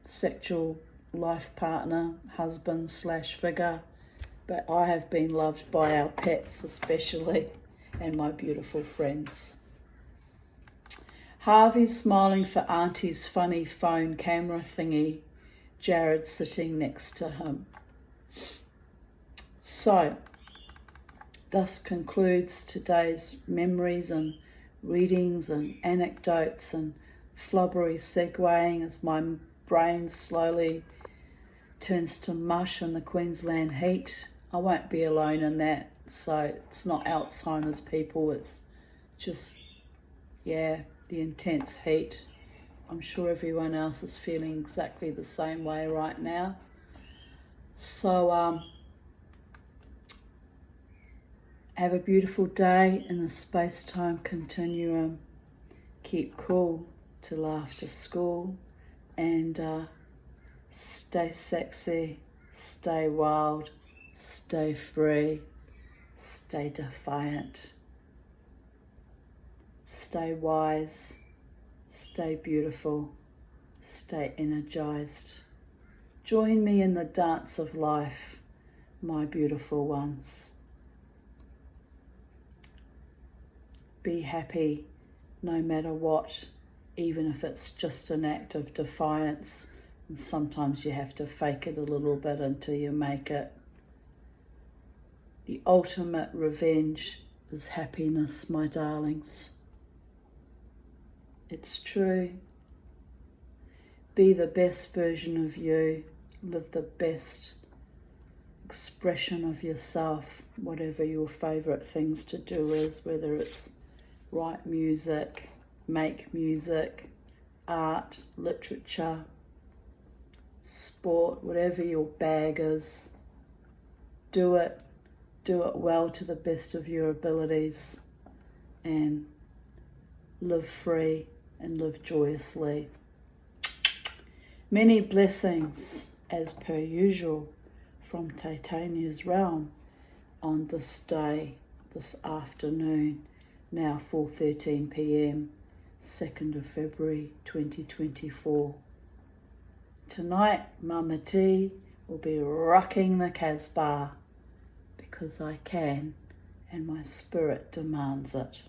sexual life partner, husband / figure, but I have been loved by our pets especially, and my beautiful friends. Harvey's smiling for Auntie's funny phone camera thingy, Jared sitting next to him. So, thus concludes today's memories and readings and anecdotes and flubbery segueing as my brain slowly turns to mush in the Queensland heat. I won't be alone in that, so it's not Alzheimer's, people, it's just, the intense heat. I'm sure everyone else is feeling exactly the same way right now. So, have a beautiful day in the space-time continuum. Keep cool till after school, and stay sexy, stay wild, stay free, stay defiant, stay wise, stay beautiful, stay energized. Join me in the dance of life, my beautiful ones. Be happy no matter what, even if it's just an act of defiance, and sometimes you have to fake it a little bit until you make it. The ultimate revenge is happiness, my darlings. It's true. Be the best version of you. Live the best expression of yourself, whatever your favourite things to do is, whether it's write music, make music, art, literature, sport, whatever your bag is. do it well to the best of your abilities, and live free and live joyously. Many blessings, as per usual, from Titania's realm on this day, this afternoon, now 4:13 p.m, 2nd of February 2024. Tonight, Mama T will be rocking the Casbah because I can and my spirit demands it.